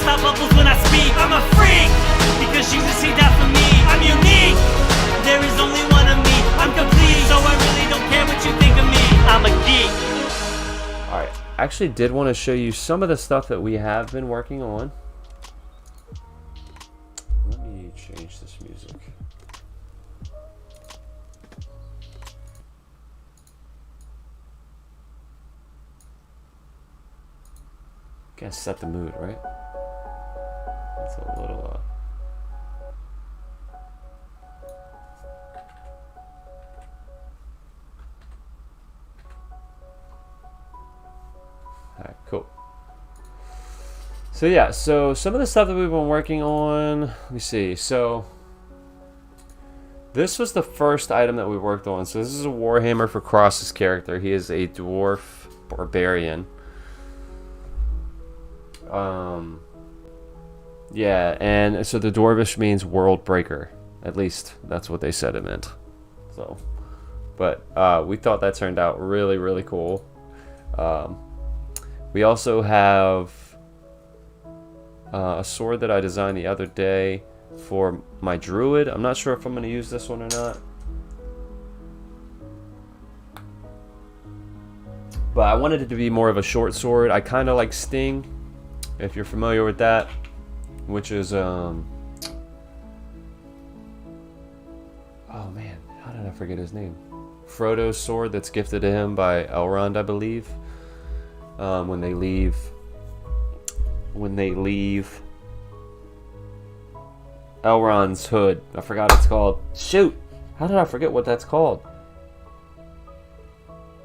out bubbles when I speak. I'm a freak, because Jesus he died for me. I'm unique, there is only one of me. I'm complete, so I really don't care what you think of me. I'm a geek. Alright, I actually did want to show you some of the stuff that we have been working on. Let me change this music. Gotta set the mood, right? It's a little, Alright, cool. So yeah, so some of the stuff that we've been working on, let me see. So this was the first item that we worked on. So this is a Warhammer for Cross's character. He is a dwarf barbarian. Yeah, and so the Dwarvish means world breaker. At least that's what they said it meant. So, but we thought that turned out really, really cool. We also have a sword that I designed the other day for my Druid. I'm not sure if I'm going to use this one or not. But I wanted it to be more of a short sword. I kind of like Sting, if you're familiar with that, which is oh man, how did I forget his name? Frodo's sword that's gifted to him by Elrond, I believe. When they leave Elrond's hood. I forgot what it's called. Shoot, how did I forget what that's called?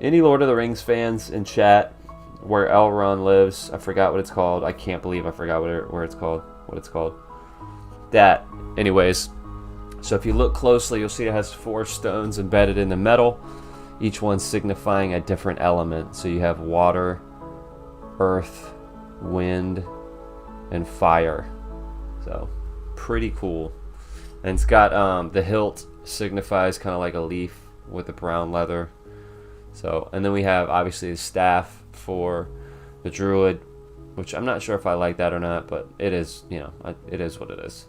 Any Lord of the Rings fans in chat, where Elrond lives, I forgot what it's called. I can't believe I forgot what it's called. That. Anyways, so if you look closely, you'll see it has 4 stones embedded in the metal, each one signifying a different element. So you have water, earth, wind, and fire. So pretty cool. And it's got the hilt signifies kind of like a leaf with the brown leather. So, and then we have obviously the staff for the Druid, which I'm not sure if I like that or not, but it is, you know, it is what it is.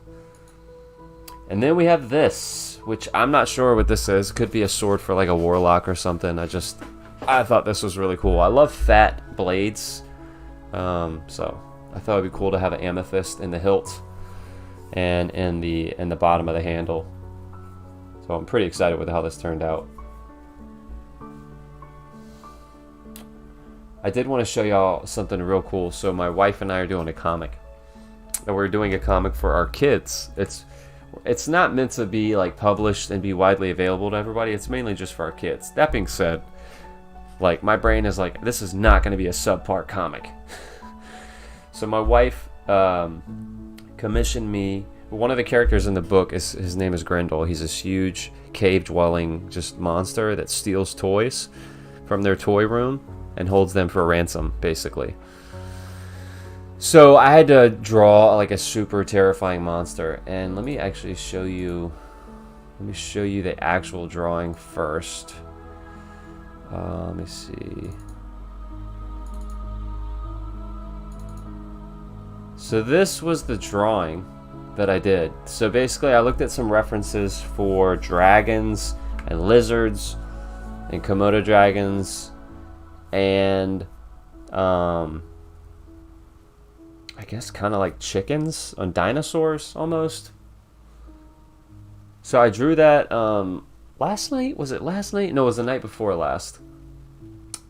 And then we have this, which I'm not sure what this is. Could be a sword for like a warlock or something. I thought this was really cool. I love fat blades, so I thought it'd be cool to have an amethyst in the hilt and in the bottom of the handle. So I'm pretty excited with how this turned out. I did want to show y'all something real cool. So my wife and I are doing a comic, and we're doing a comic for our kids. It's not meant to be like published and be widely available to everybody. It's mainly just for our kids. That being said, like my brain is like, this is not going to be a subpar comic. So my wife commissioned me. One of the characters in the book his name is Grendel. He's this huge cave-dwelling just monster that steals toys from their toy room and holds them for ransom, basically. So I had to draw like a super terrifying monster, and let me actually show you. Let me show you the actual drawing first. Let me see. So this was the drawing that I did. So basically, I looked at some references for dragons and lizards and Komodo dragons. And I guess kind of like chickens on dinosaurs almost. So I drew that last night. Was it last night? No, it was the night before last.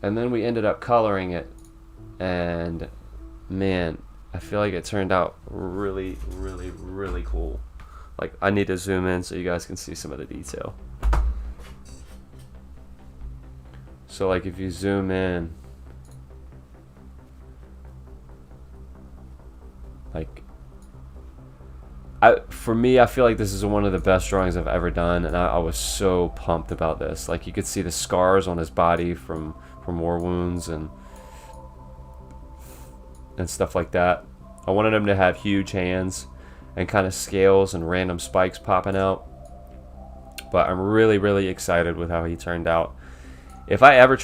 And then we ended up coloring it, and man, I feel like it turned out really, really, really cool. Like, I need to zoom in so you guys can see some of the detail. So like if you zoom in, like for me, I feel like this is one of the best drawings I've ever done, and I was so pumped about this. Like you could see the scars on his body from war wounds and stuff like that. I wanted him to have huge hands and kind of scales and random spikes popping out. But I'm really, really excited with how he turned out. If I ever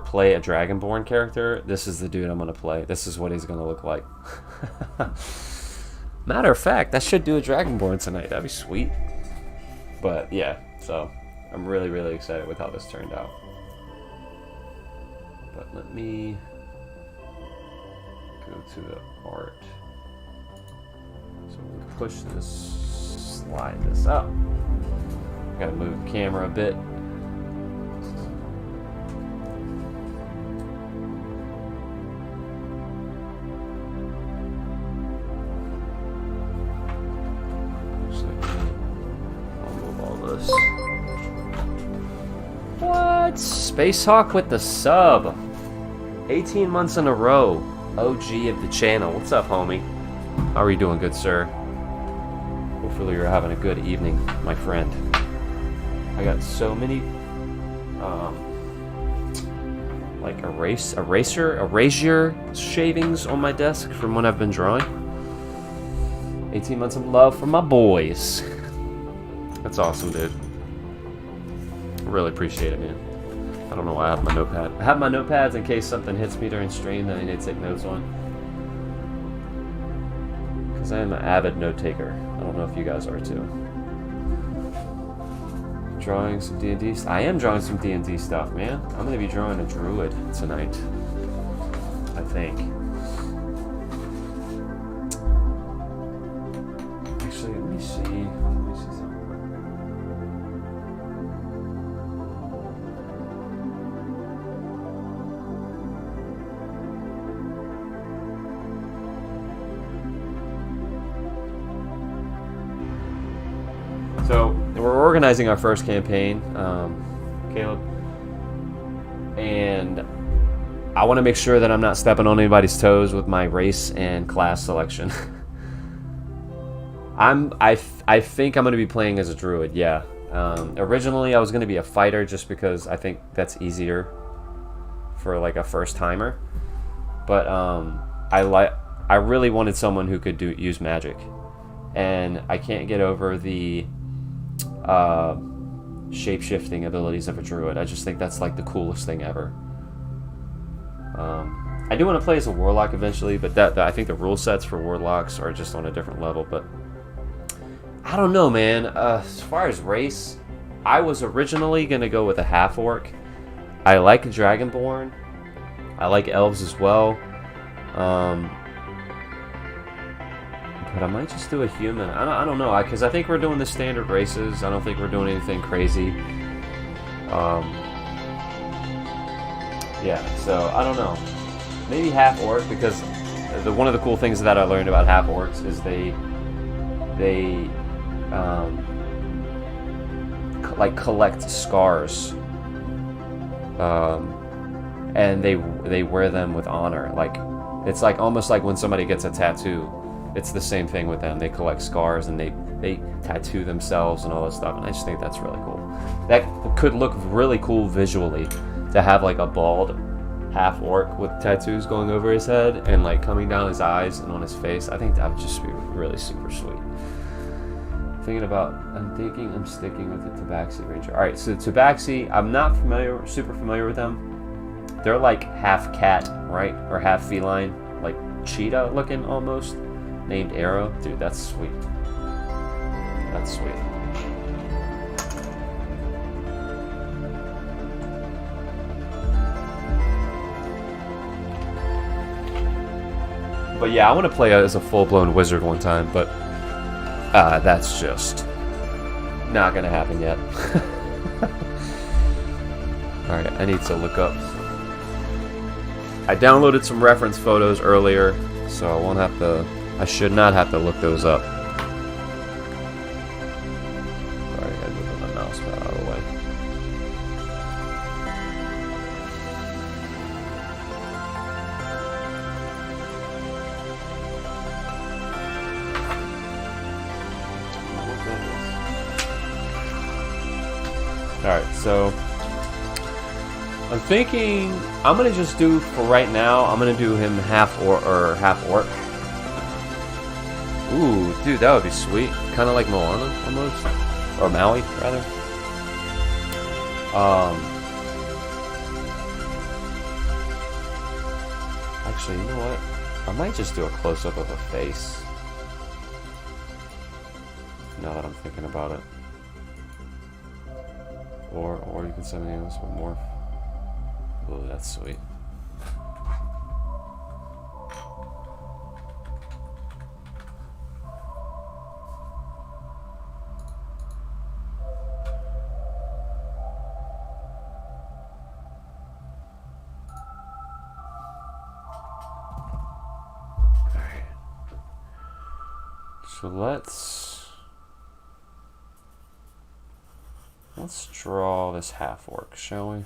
play a Dragonborn character, this is the dude I'm gonna play. This is what he's gonna look like. Matter of fact, I should do a Dragonborn tonight. That'd be sweet. But yeah, so I'm really, really excited with how this turned out. But let me go to the art. So we'll push this, slide this up. Gotta move the camera a bit. What? Space Hawk with the sub. 18 months in a row. OG of the channel. What's up, homie? How are you doing, good sir? Hopefully you're having a good evening, my friend. I got so many like erasure shavings on my desk from when I've been drawing. 18 months of love for my boys. That's awesome, dude. Really appreciate it, man. I don't know why I have my notepad. I have my notepads in case something hits me during stream that I need to take notes on. Because I am an avid note taker. I don't know if you guys are too. Drawing some D&D stuff. I am drawing some D&D stuff, man. I'm going to be drawing a Druid tonight. I think. Actually, let me see. So we're organizing our first campaign, Caleb, and I want to make sure that I'm not stepping on anybody's toes with my race and class selection. I think I'm going to be playing as a Druid. Yeah. Originally, I was going to be a fighter just because I think that's easier for like a first timer, but I really wanted someone who could use magic, and I can't get over the shape-shifting abilities of a Druid. I just think that's like the coolest thing ever. I do want to play as a Warlock eventually, but I think the rule sets for Warlocks are just on a different level. But I don't know, man. As far as race, I was originally gonna go with a Half Orc. I like Dragonborn. I like Elves as well. But I might just do a human. I don't know, because I think we're doing the standard races. I don't think we're doing anything crazy. Yeah, so I don't know. Maybe Half Orc, because one of the cool things that I learned about Half Orcs is they like collect scars, and they wear them with honor. Like it's like almost like when somebody gets a tattoo. It's the same thing with them. They collect scars and they tattoo themselves and all this stuff. And I just think that's really cool. That could look really cool visually to have like a bald half orc with tattoos going over his head and like coming down his eyes and on his face. I think that would just be really super sweet. I'm thinking I'm sticking with the Tabaxi Ranger. All right, so Tabaxi, I'm not super familiar with them. They're like half cat, right? Or half feline, like cheetah looking almost. Named Arrow. Dude, that's sweet. That's sweet. But yeah, I want to play as a full-blown wizard one time, but that's just not going to happen yet. Alright, I need to look up. I downloaded some reference photos earlier, so I should not have to look those up. Sorry, I moved my mouse pad out of the way. Alright, so I'm thinking I'm gonna just do for right now, I'm gonna do him half orc. Ooh, dude, that would be sweet. Kind of like Moana, almost. Or Maui, rather. Actually, you know what? I might just do a close-up of a face. Now that I'm thinking about it. Or you can send me this one more. Oh, that's sweet. So let's draw this half orc, shall we?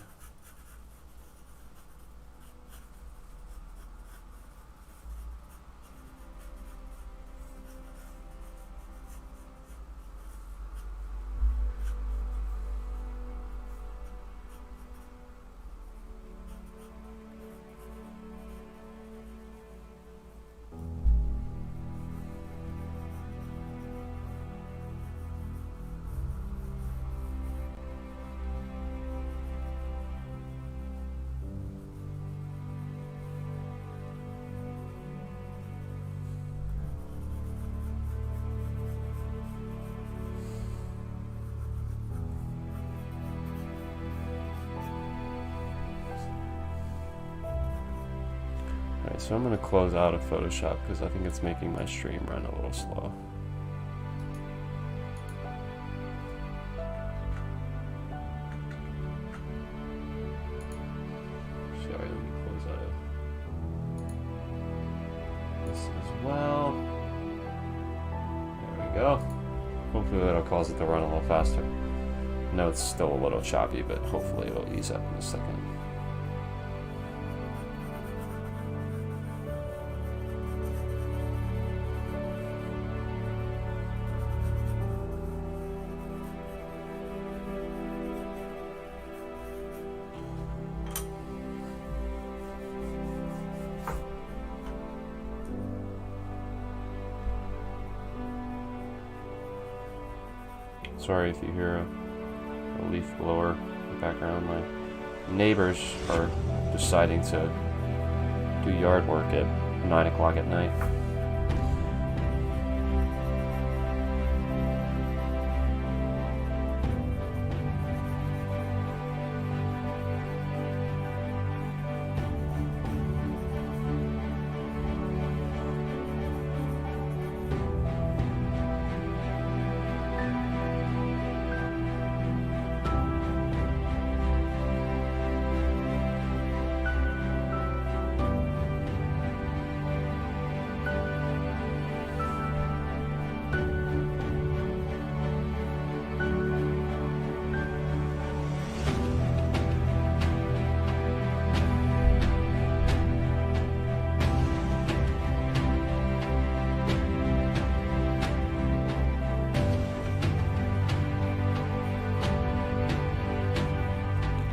Alright, so I'm going to close out of Photoshop because I think it's making my stream run a little slow. Sorry, let me close out of this as well. There we go. Hopefully that'll cause it to run a little faster. I know it's still a little choppy, but hopefully it'll ease up in a second. Sorry if you hear a leaf blower in the background. My neighbors are deciding to do yard work at 9 o'clock at night.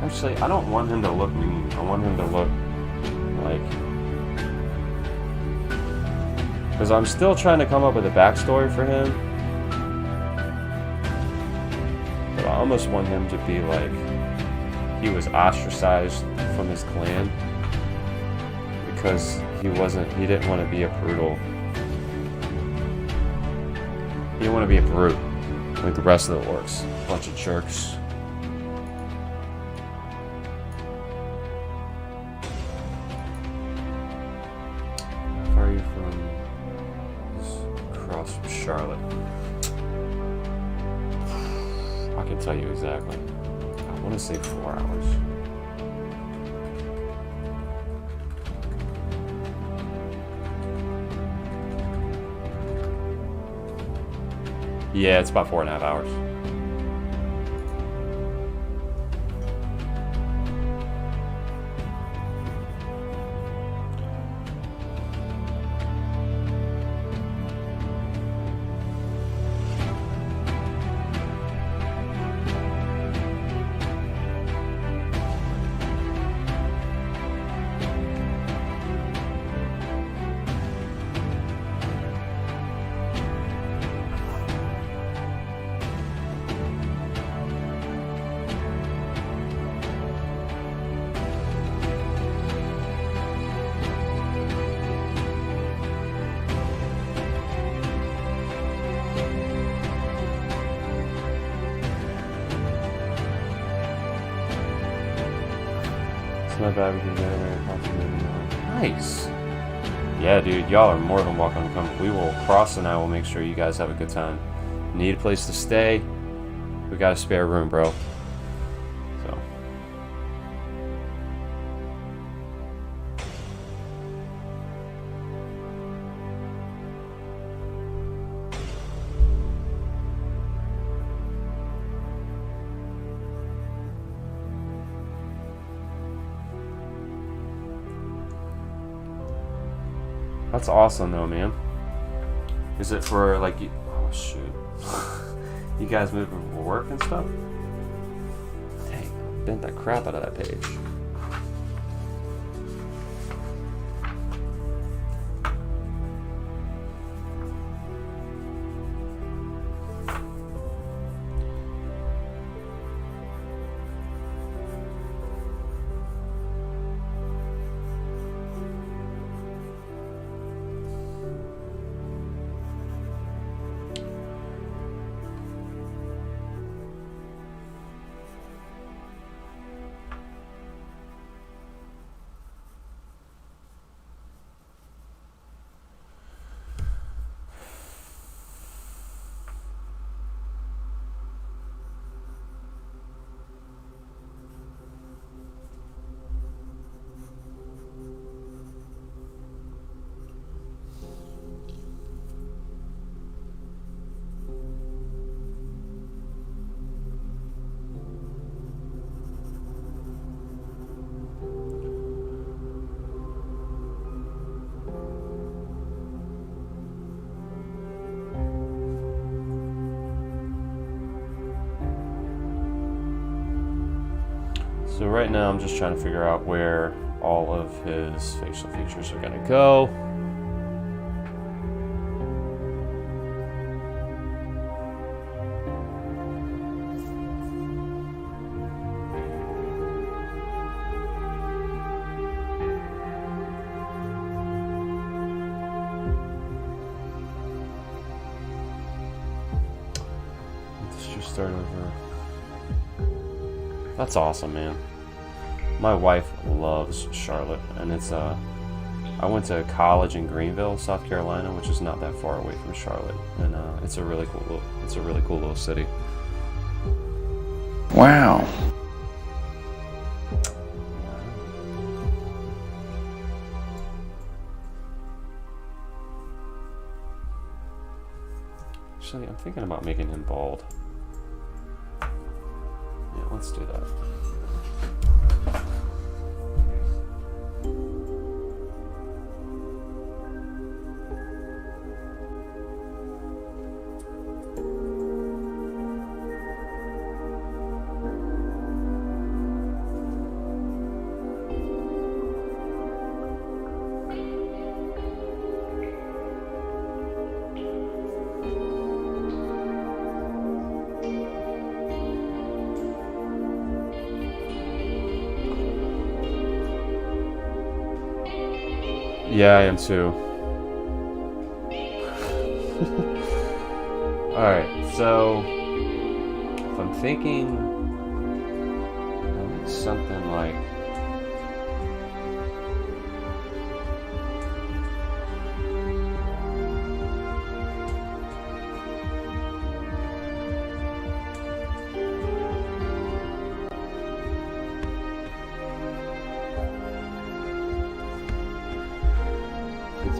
Actually, I don't want him to look mean. I want him to look like... Because I'm still trying to come up with a backstory for him. But I almost want him to be like... He was ostracized from his clan. Because he didn't want to be a brutal... He didn't want to be a brute. Like the rest of the orcs. Bunch of jerks. Charlotte. I can tell you exactly. I want to say 4 hours. Yeah, it's about 4.5 hours. Not bad because they're possibly nice. Yeah, dude, y'all are more than welcome to come. We will cross and I will make sure you guys have a good time. Need a place to stay? We got a spare room, bro. So. That's awesome though, man. Is it for like you? Oh shoot. You guys moving for work and stuff? Dang, I bent the crap out of that page. So right now I'm just trying to figure out where all of his facial features are gonna go. Let's just start over. That's awesome, man. My wife loves Charlotte, and it's I went to college in Greenville, South Carolina, which is not that far away from Charlotte, and it's a really cool little city. Wow. Actually, I'm thinking about making him bald. Yeah, let's do that. Yeah, I am too. Alright, so if I'm thinking something like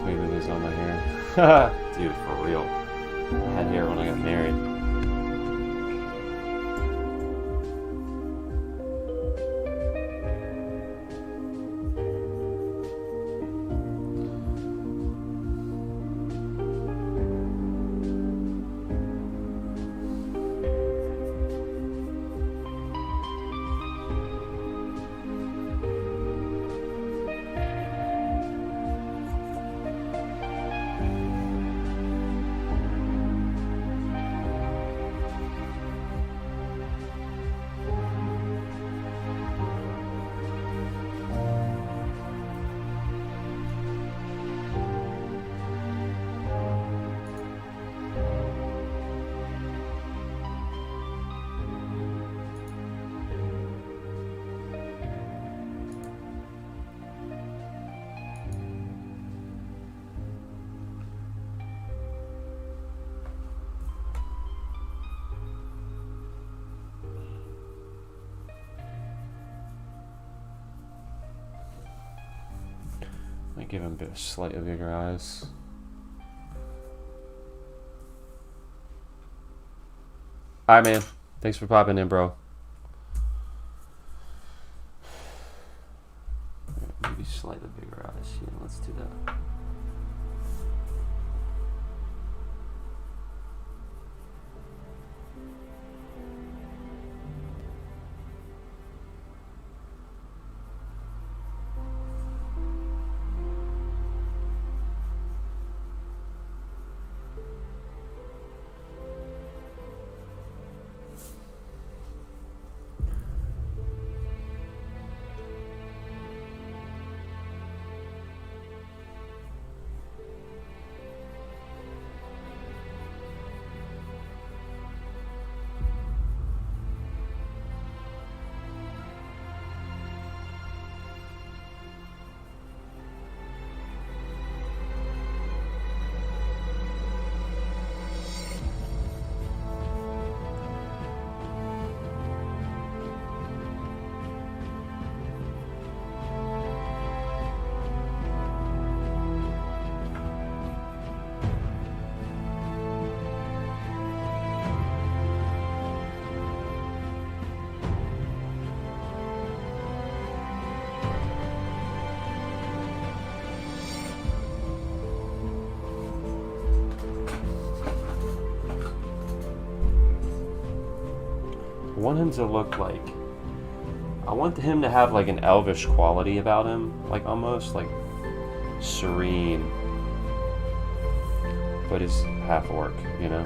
maybe lose all my hair. Dude, for real. I had hair when I got married. give him slightly bigger eyes. Alright, man. Thanks for popping in, bro. Maybe slightly bigger eyes. Yeah, let's do that. I want him to look like, I want him to have like an elvish quality about him, like almost like serene, but he's half orc, you know?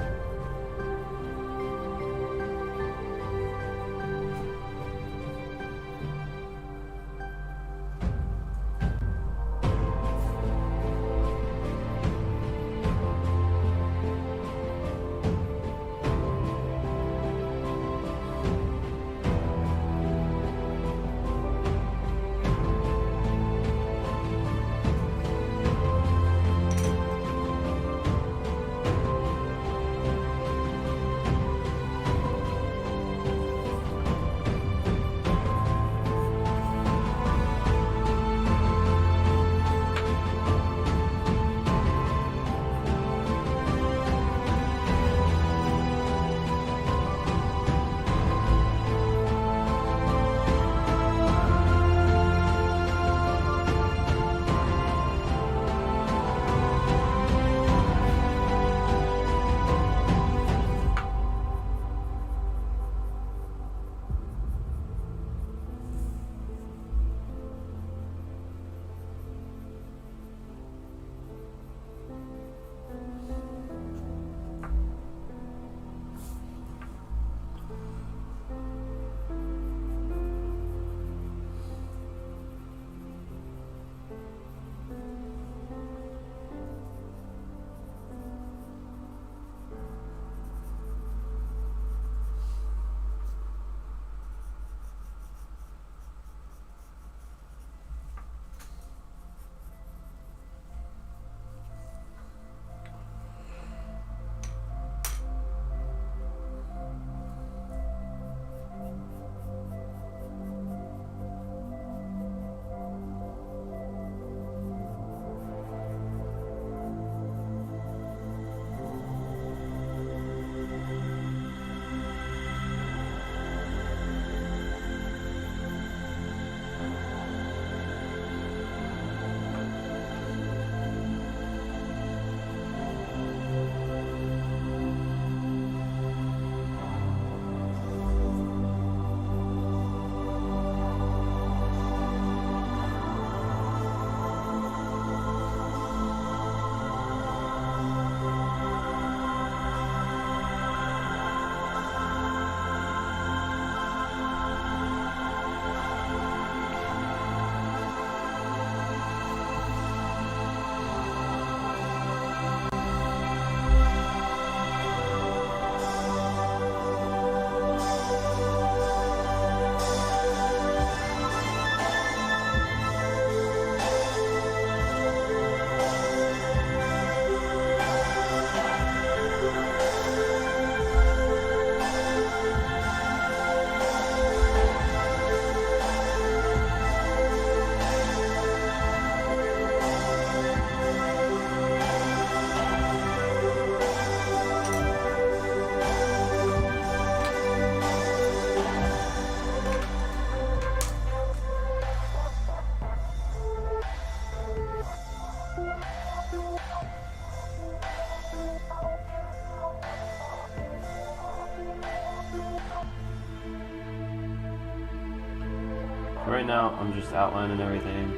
right now I'm just outlining everything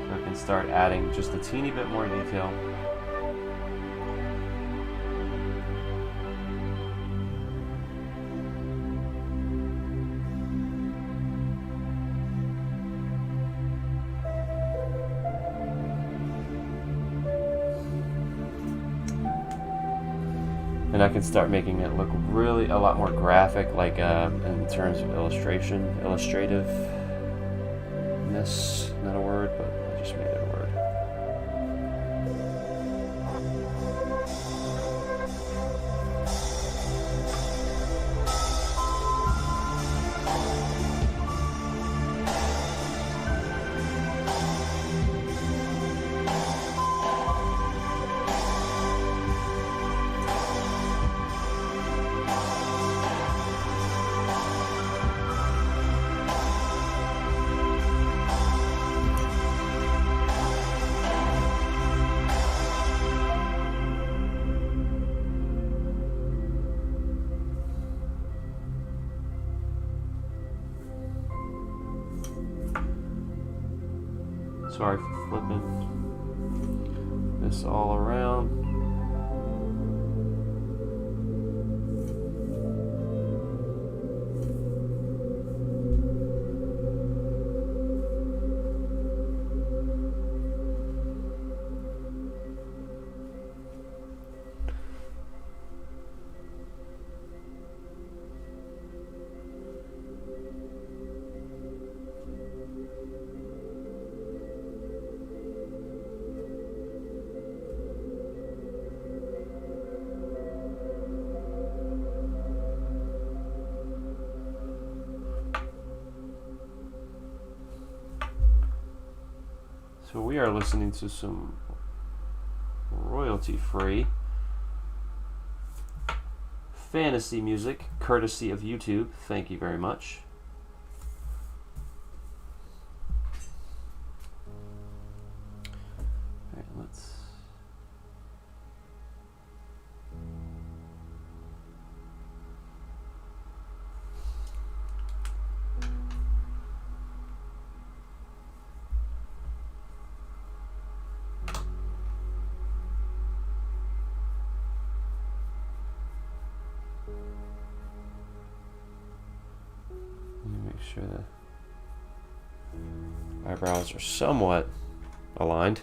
so I can start adding just a teeny bit more detail. And I can start making it look really a lot more graphic, like in terms of illustrativeness. Not a word, but I just made it a word. Sorry for flipping this all around. So we are listening to some royalty-free fantasy music, courtesy of YouTube. Thank you very much. All right, let's... Make sure the eyebrows are somewhat aligned.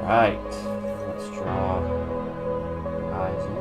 Right, let's draw eyes in.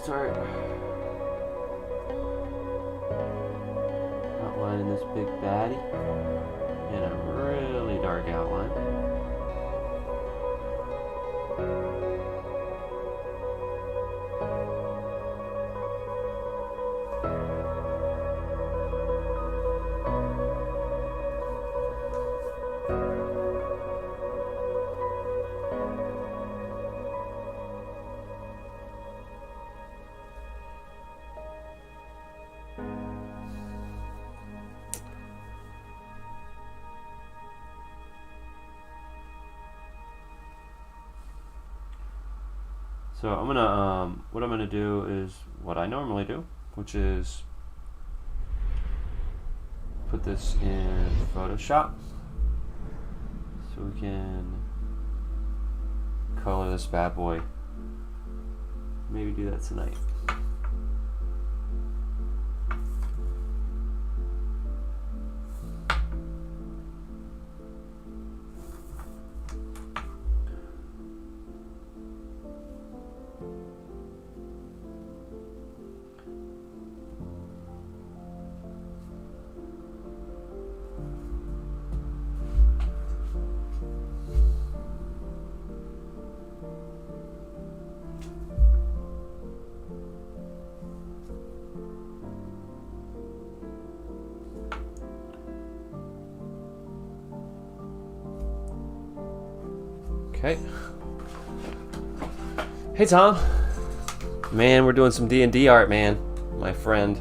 start outlining this big baddie in a really dark outline. So I'm gonna, what I'm gonna do is what I normally do, which is put this in Photoshop so we can color this bad boy. Maybe do that tonight. Okay. Hey Tom. Man, we're doing some D&D art, man. My friend.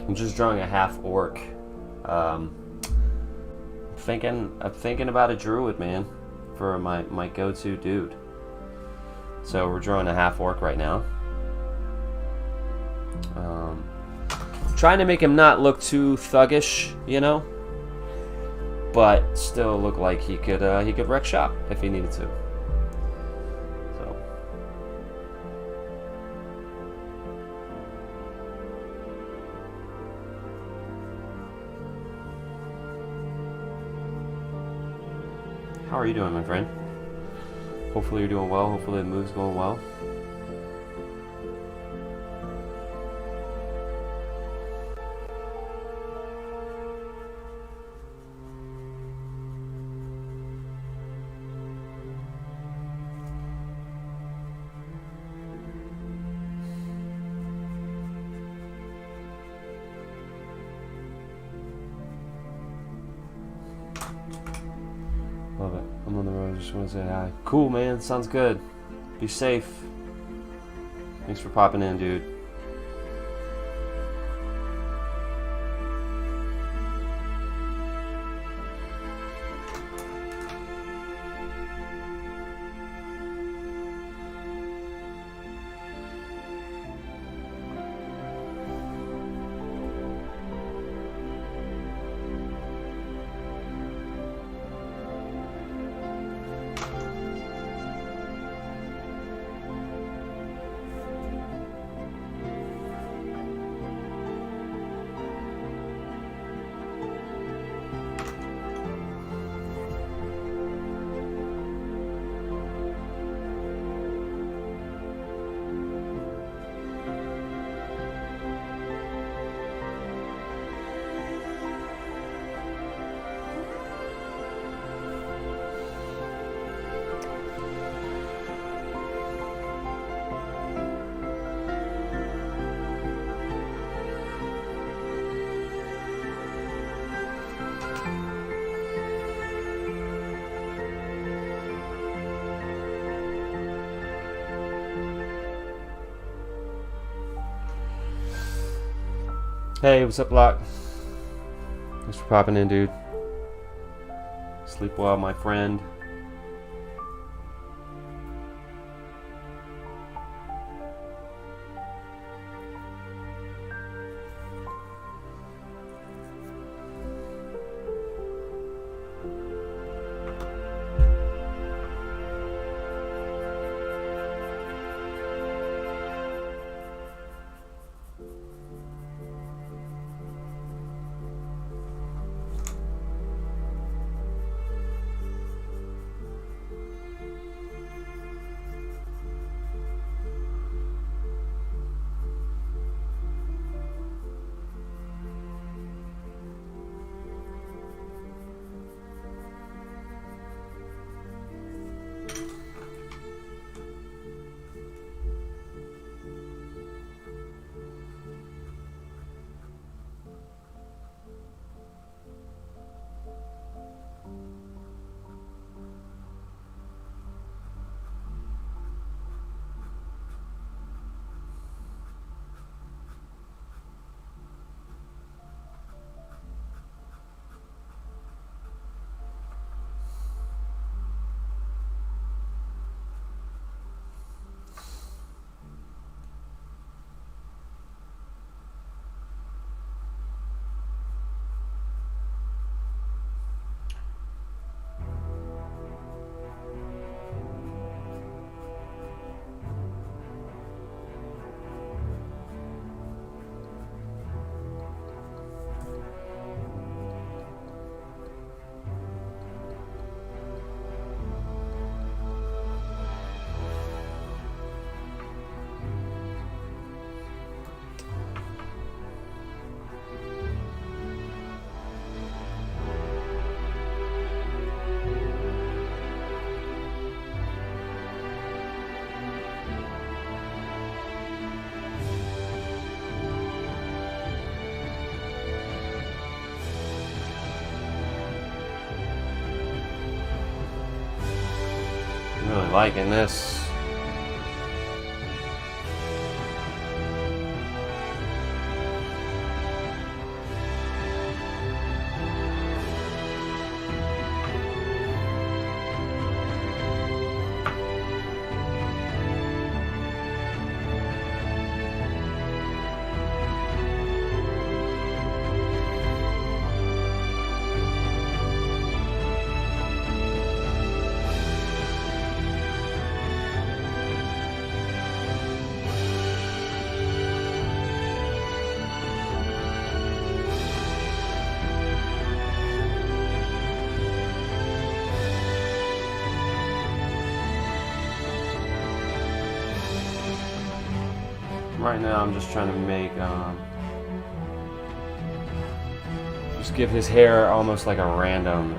I'm just drawing a half orc. I'm thinking about a druid, man, for my go-to dude. So we're drawing a half orc right now. Trying to make him not look too thuggish, you know, but still look like he could wreck shop if he needed to. So how are you doing, my friend? Hopefully you're doing well. Hopefully the move's going well. Love it. I'm on the road. I just want to say hi. Cool, man. Sounds good. Be safe. Thanks for popping in, dude. Hey, what's up, Locke? Thanks for popping in, dude. Sleep well, my friend. really liking this. Right now I'm just trying to make, just give his hair almost like a random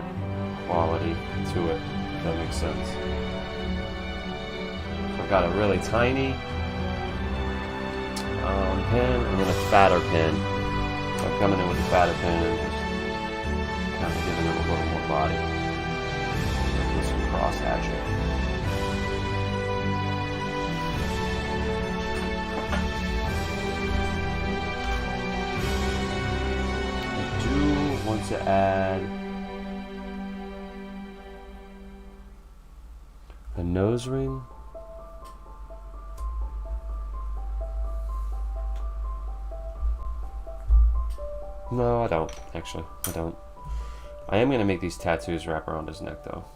quality to it, if that makes sense. So I've got a really tiny pin and then a fatter pin. So I'm coming in with a fatter pin and just kind of giving it a little more body. With some cross hatching. Want to add a nose ring. No, I don't. Actually, I don't. I am going to make these tattoos wrap around his neck, though.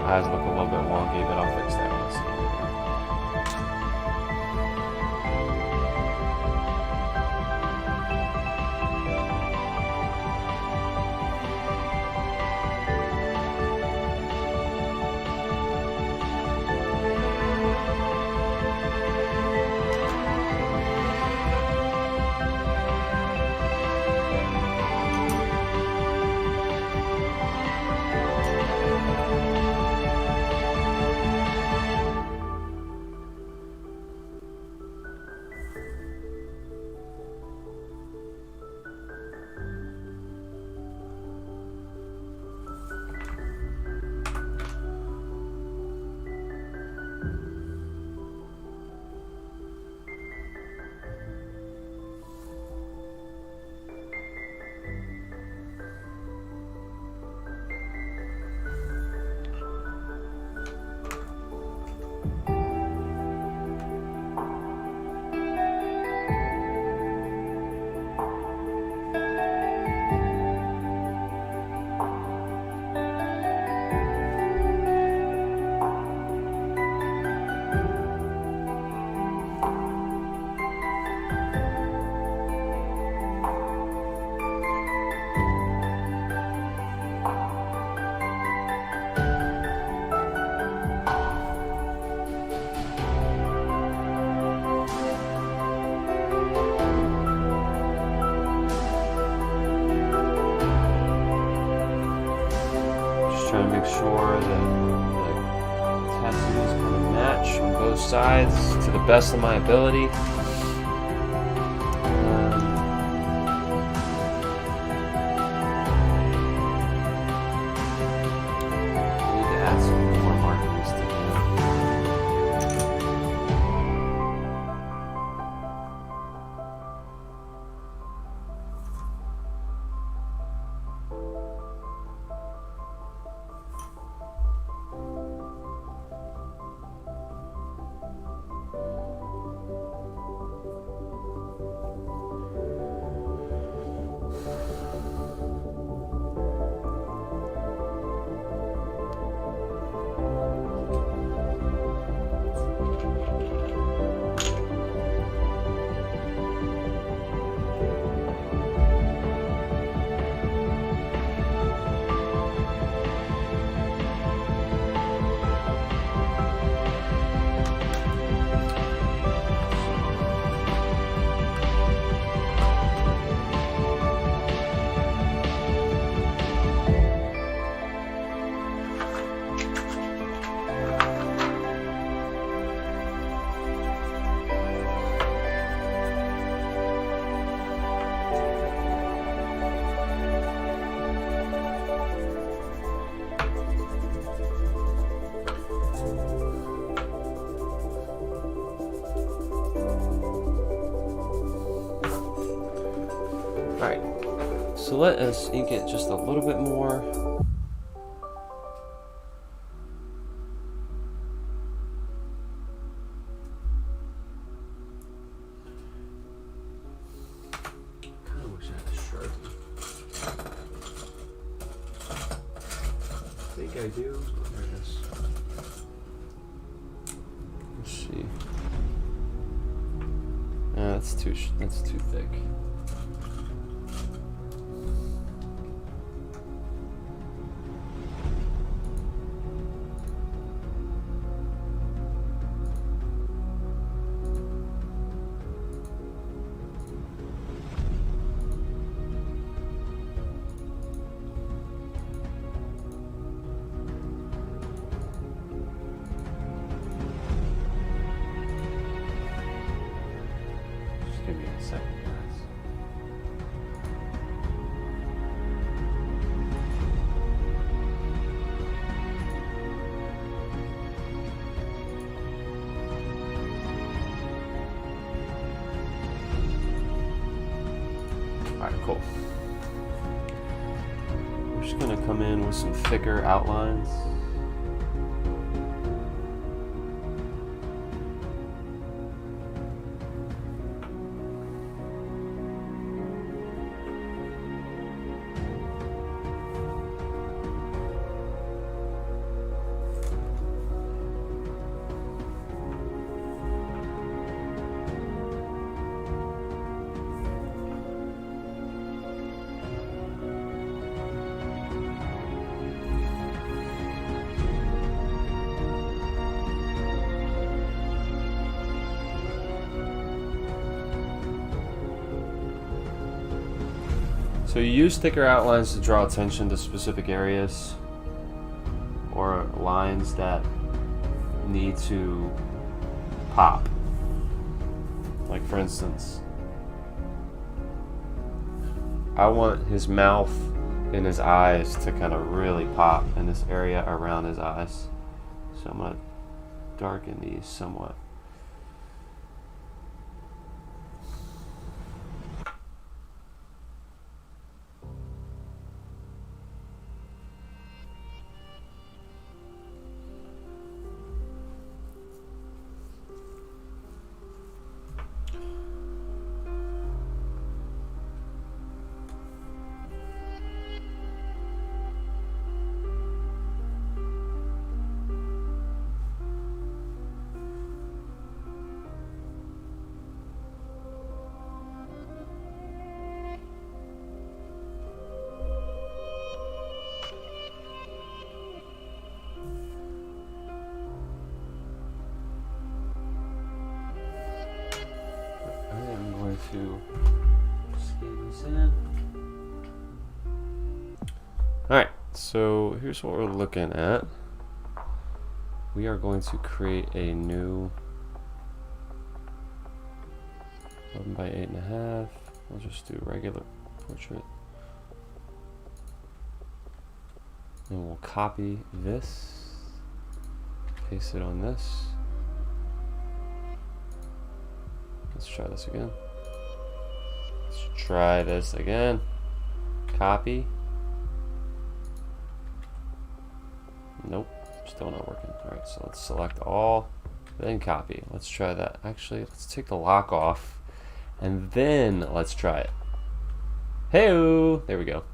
Eyes look a little bit wonky, but I'll fix that one. Trying to make sure that the tattoos kind of match on both sides to the best of my ability. Need to add some So let us ink it just a little bit more. Kinda wish I had a Sharpie. I think I do. There it is. Let's see. That's too thick. Give me a second, guys. Alright, cool. We're just gonna come in with some thicker outlines. So you use thicker outlines to draw attention to specific areas or lines that need to pop. Like for instance, I want his mouth and his eyes to kind of really pop in this area around his eyes. So I'm going to darken these somewhat. To scan this in. Alright, so here's what we're looking at. We are going to create a new 11 by 8.5. We'll just do regular portrait. And we'll copy this, paste it on this. Let's try this again. Let's try this again. Copy. Nope, still not working. Alright, so let's select all, then copy. Let's try that. Actually, let's take the lock off, and then let's try it. Hey-o! There we go.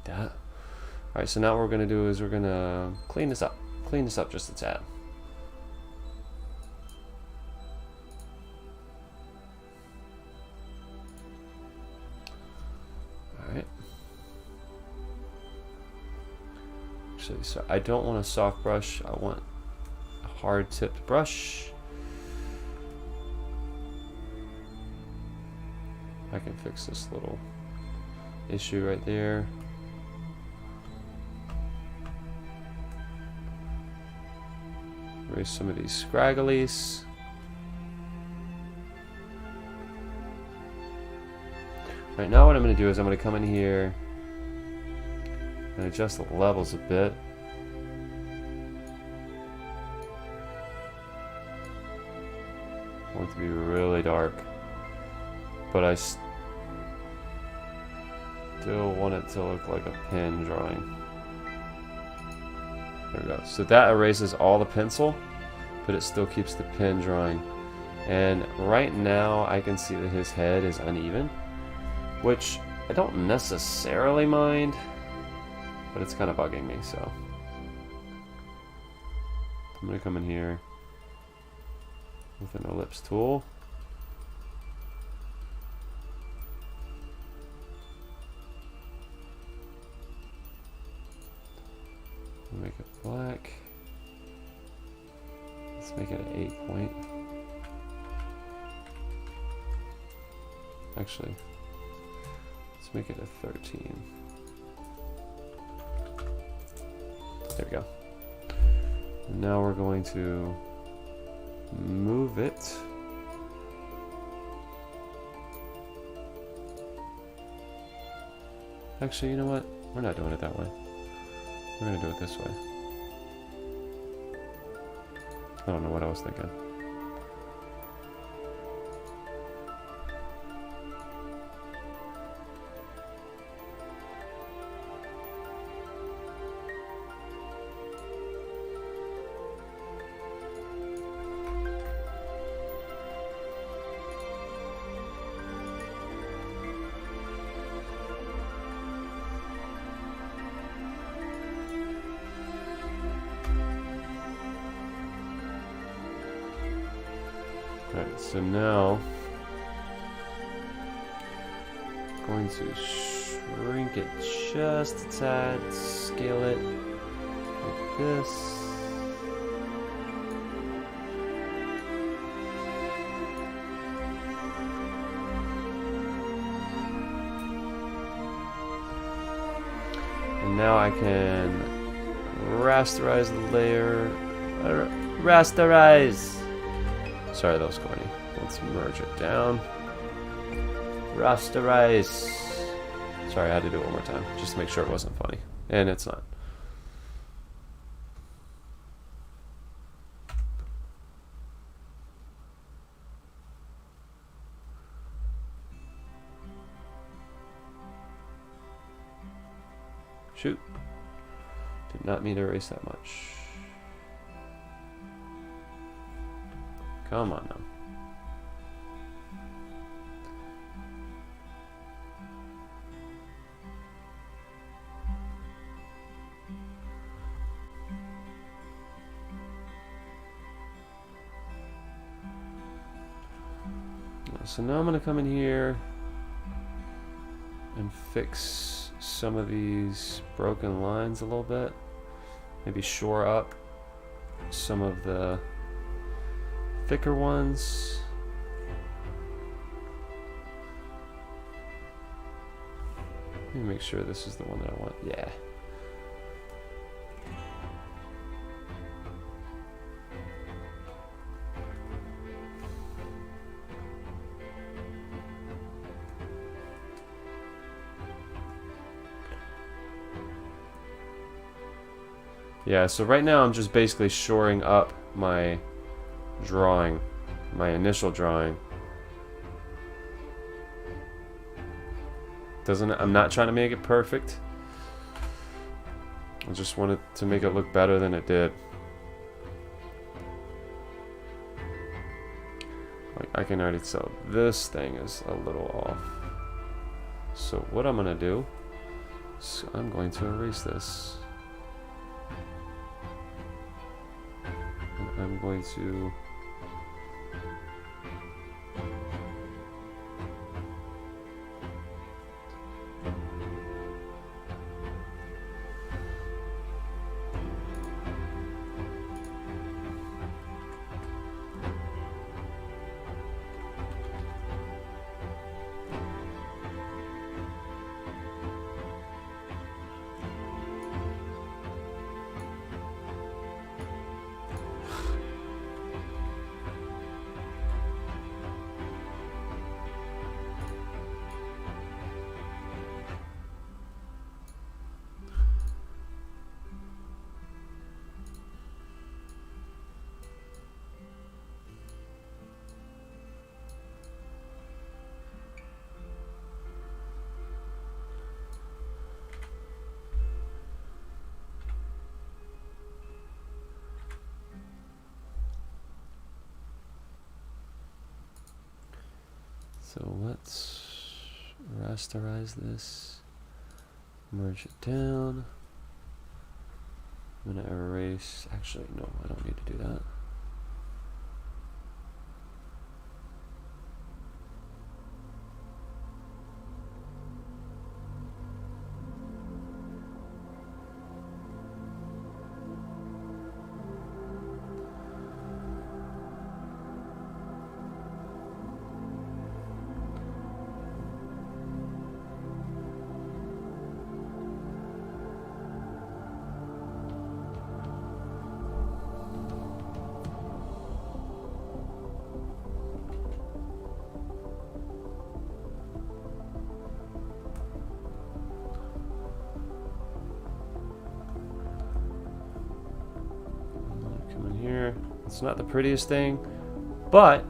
That. Alright, so now what we're going to do is we're going to clean this up. Clean this up just a tad. Alright. Actually, so I don't want a soft brush. I want a hard tipped brush. I can fix this little issue right there. Erase some of these scragglies. Right now what I'm going to do is I'm going to come in here and adjust the levels a bit. I want it to be really dark, but I still want it to look like a pen drawing. There we go. So that erases all the pencil, but it still keeps the pen drawing. And right now I can see that his head is uneven, which I don't necessarily mind, but it's kind of bugging me, so I'm going to come in here with an ellipse tool. Make it black. Let's make it an 8 point. Actually, let's make it a 13. There we go. And now we're going to move it. Actually, you know what? We're not doing it that way. We're going to do it this way. I don't know what I was thinking. Alright, so now I'm going to shrink it just a tad, scale it like this. And now I can rasterize the layer. Rasterize! Sorry, that was corny. Let's merge it down. Rasterize. Sorry, I had to do it one more time, just to make sure it wasn't funny. And it's not. Shoot. Did not mean to erase that much. Come on now. So now I'm going to come in here and fix some of these broken lines a little bit. Maybe shore up some of the thicker ones. Let me make sure this is the one that I want. Yeah. Yeah, so right now I'm just basically shoring up my drawing, my initial drawing. I'm not trying to make it perfect. I just wanted to make it look better than it did. Like, I can already tell this thing is a little off. So what I'm gonna do is I'm going to erase this. And I'm going to So let's rasterize this, merge it down. I'm gonna erase, actually no, I don't need to do that. It's not the prettiest thing, but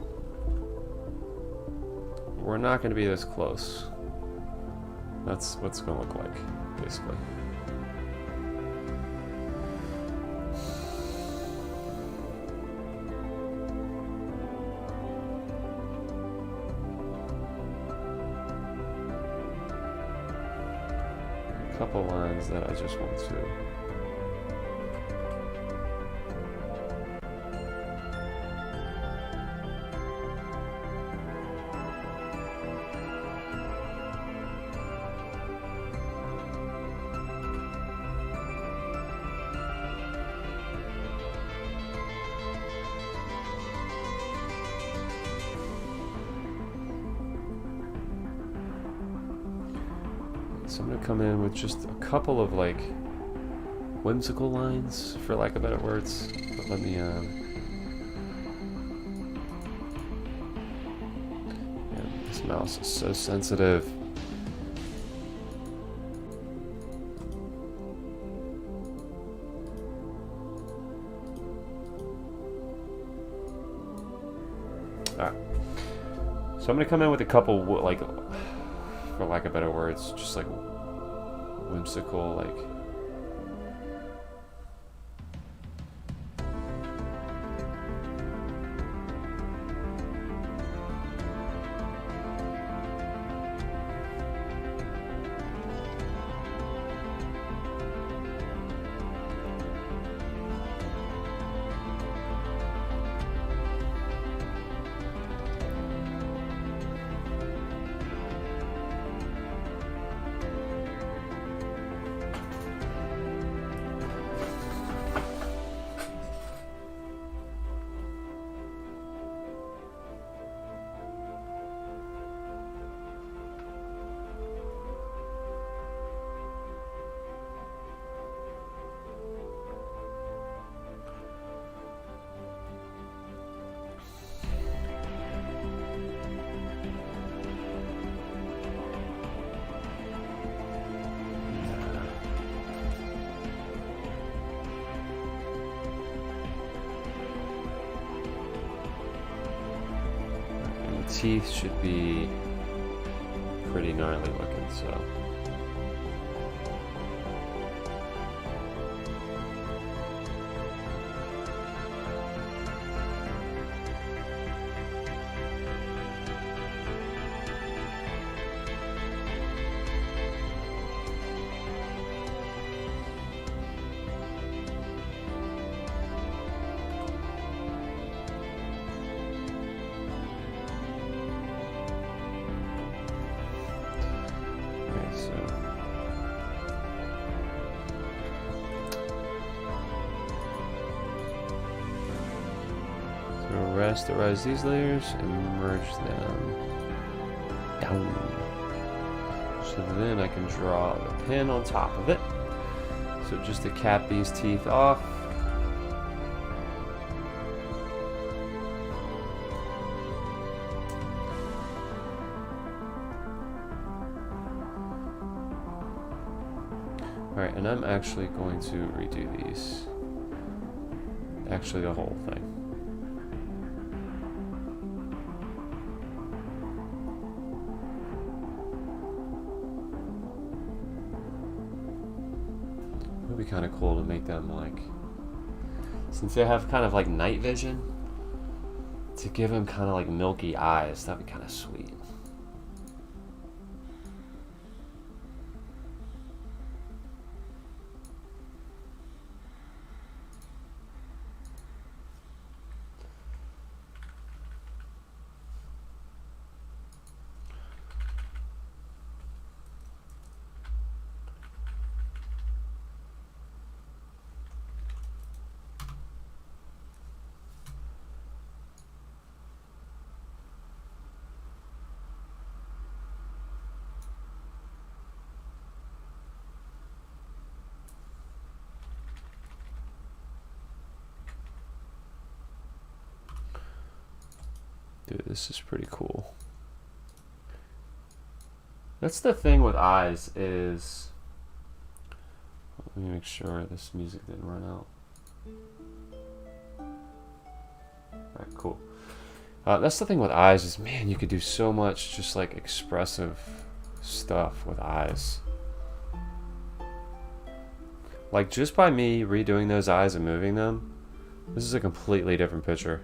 we're not going to be this close. That's what's going to look like, basically. A couple lines that I just want to. So I'm going to come in with just a couple of like whimsical lines, for lack of better words. But let me, yeah, this mouse is so sensitive. Alright. So I'm going to come in with a couple, like, for lack of better words, just like whimsical, like teeth should be pretty gnarly looking, so. Rasterize these layers and merge them down. So then I can draw the pin on top of it. So just to cap these teeth off. Alright, and I'm actually going to redo these. Actually, the whole thing. It would be kind of cool to make them like, since they have kind of like night vision, to give them kind of like milky eyes. That'd be kind of sweet. Dude, this is pretty cool. That's the thing with eyes is... Let me make sure this music didn't run out. Alright, cool. That's the thing with eyes is, man, you could do so much just like expressive stuff with eyes. Like just by me redoing those eyes and moving them, this is a completely different picture.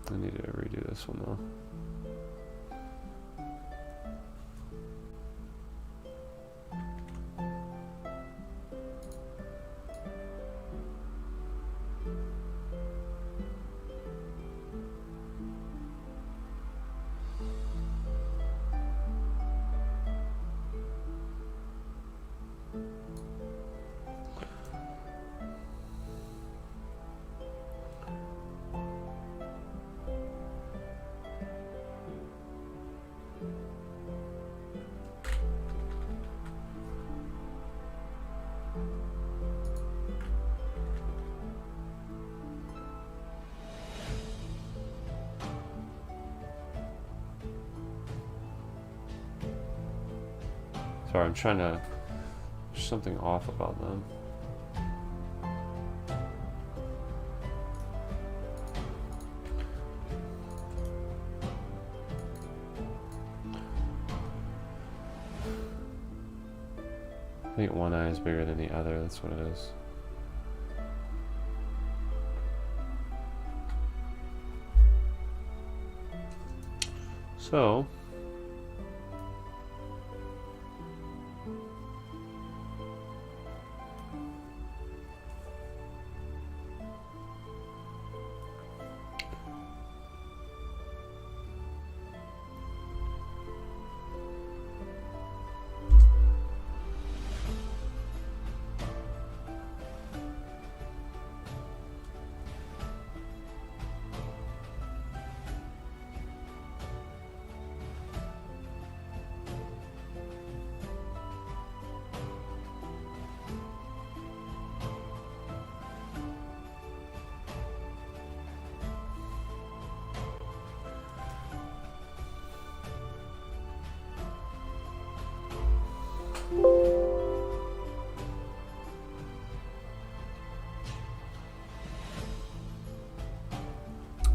I need to redo this one though. Sorry, I'm trying to... There's something off about them. I think one eye is bigger than the other, that's what it is. So...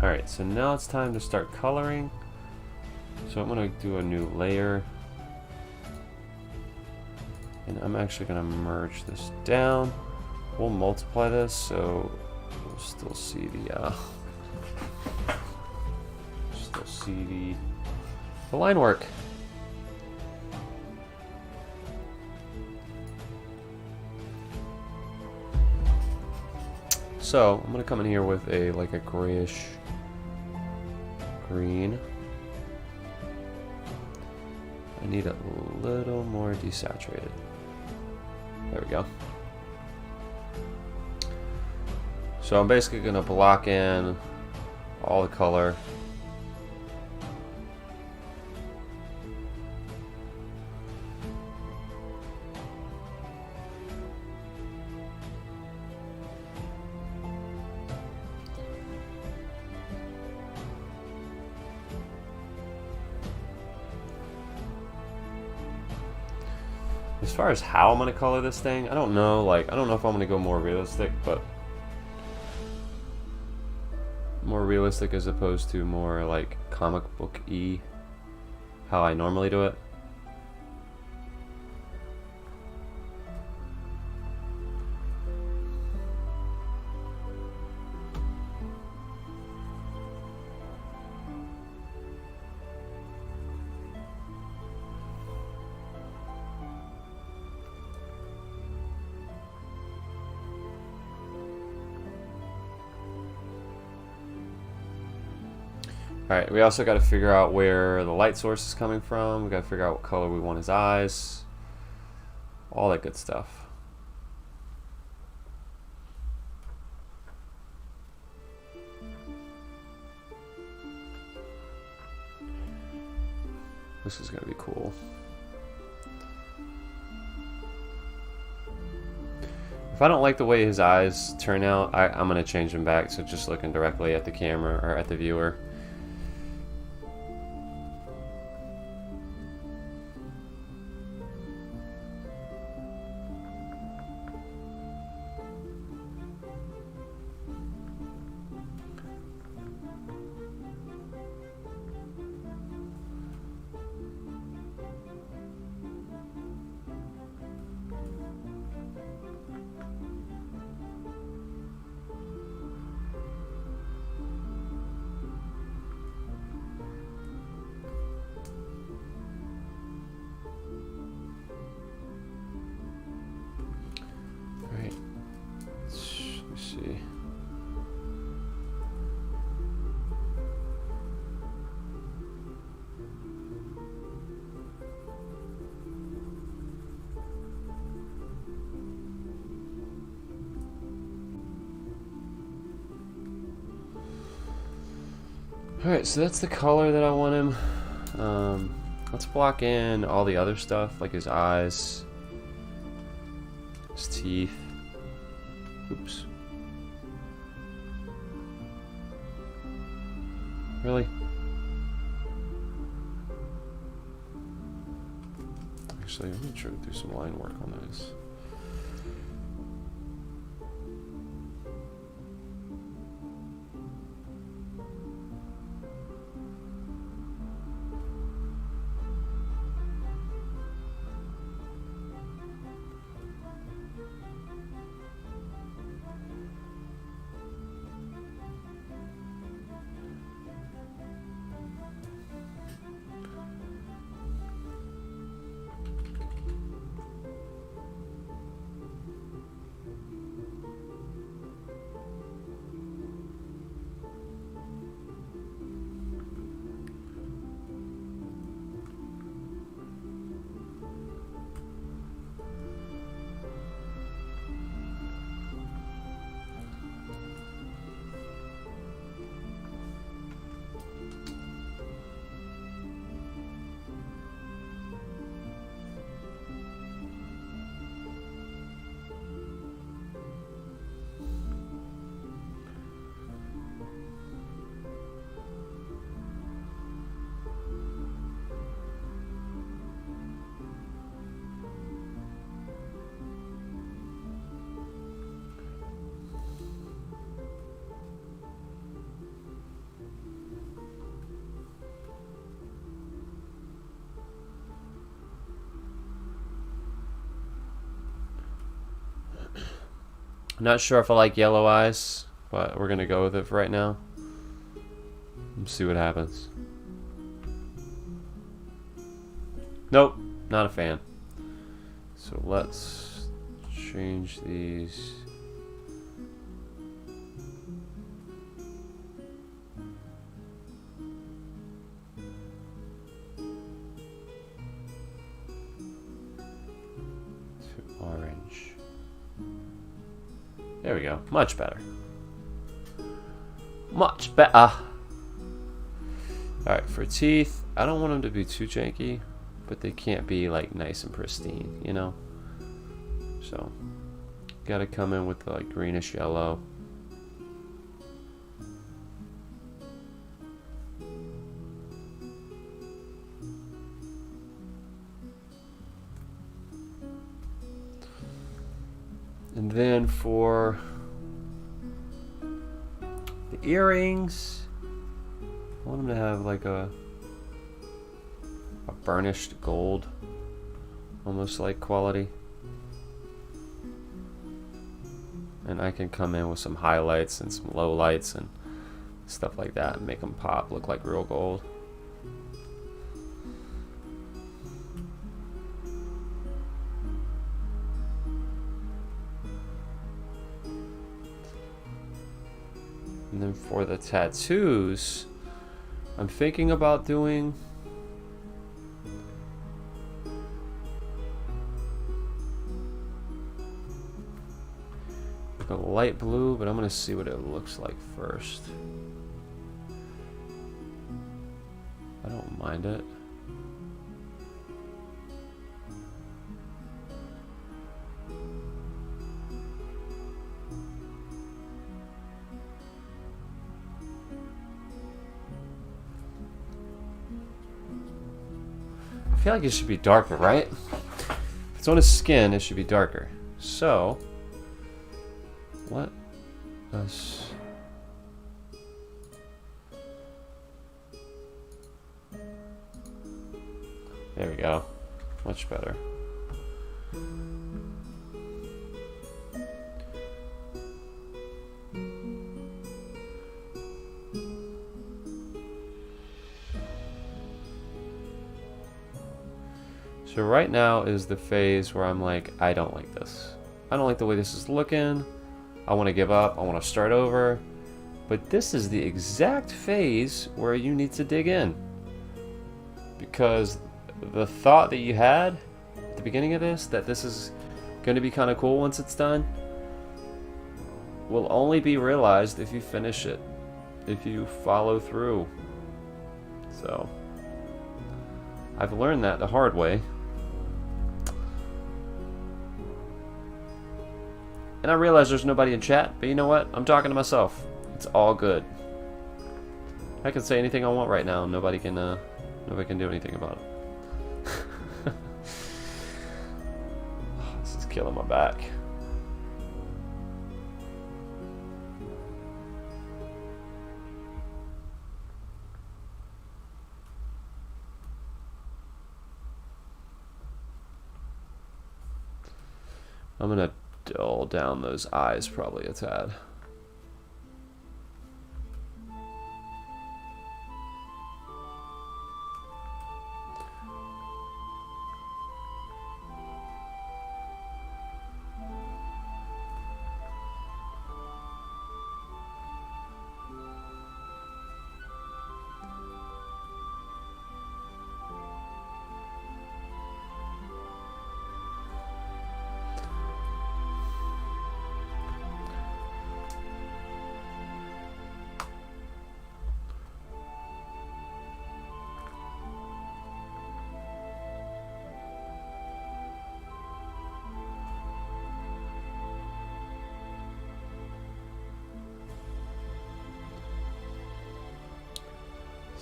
Alright, so now it's time to start coloring. So I'm going to do a new layer. And I'm actually going to merge this down. We'll multiply this so we'll still see the the line work. So I'm going to come in here with a like a grayish green. I need a little more desaturated. There we go. So I'm basically going to block in all the color. As far as how I'm going to color this thing, I don't know. Like, I don't know if I'm going to go more realistic, but more realistic as opposed to more like comic book-y, how I normally do it. Alright, we also got to figure out where the light source is coming from. We got to figure out what color we want his eyes. All that good stuff. This is going to be cool. If I don't like the way his eyes turn out, I'm going to change them back so just looking directly at the camera or at the viewer. Alright, so that's the color that I want him. Let's block in all the other stuff, like his eyes, his teeth. Oops. Really? Actually, let me try to do some line work on those. Not sure if I like yellow eyes, but we're gonna go with it for right now. Let's see what happens. Nope, not a fan. So let's change these. To orange. There we go. Much better. Much better. Alright, for teeth, I don't want them to be too janky, but they can't be like nice and pristine, you know? So, gotta come in with the, like greenish yellow. And then for the earrings, I want them to have like a burnished gold, almost like quality. And I can come in with some highlights and some lowlights and stuff like that and make them pop, look like real gold. And then for the tattoos, I'm thinking about doing like a light blue, but I'm gonna see what it looks like first. I don't mind it. feel like it should be darker, right? If it's on his skin, it should be darker. So, let us... There we go. Much better. So right now is the phase where I'm like, I don't like this. I don't like the way this is looking. I want to give up. I want to start over. But this is the exact phase where you need to dig in. Because the thought that you had at the beginning of this, that this is going to be kind of cool once it's done, will only be realized if you finish it. If you follow through. So, I've learned that the hard way. And I realize there's nobody in chat, but you know what? I'm talking to myself. It's all good. I can say anything I want right now, and nobody can do anything about it. This is killing my back. I'm gonna dull down those eyes probably a tad.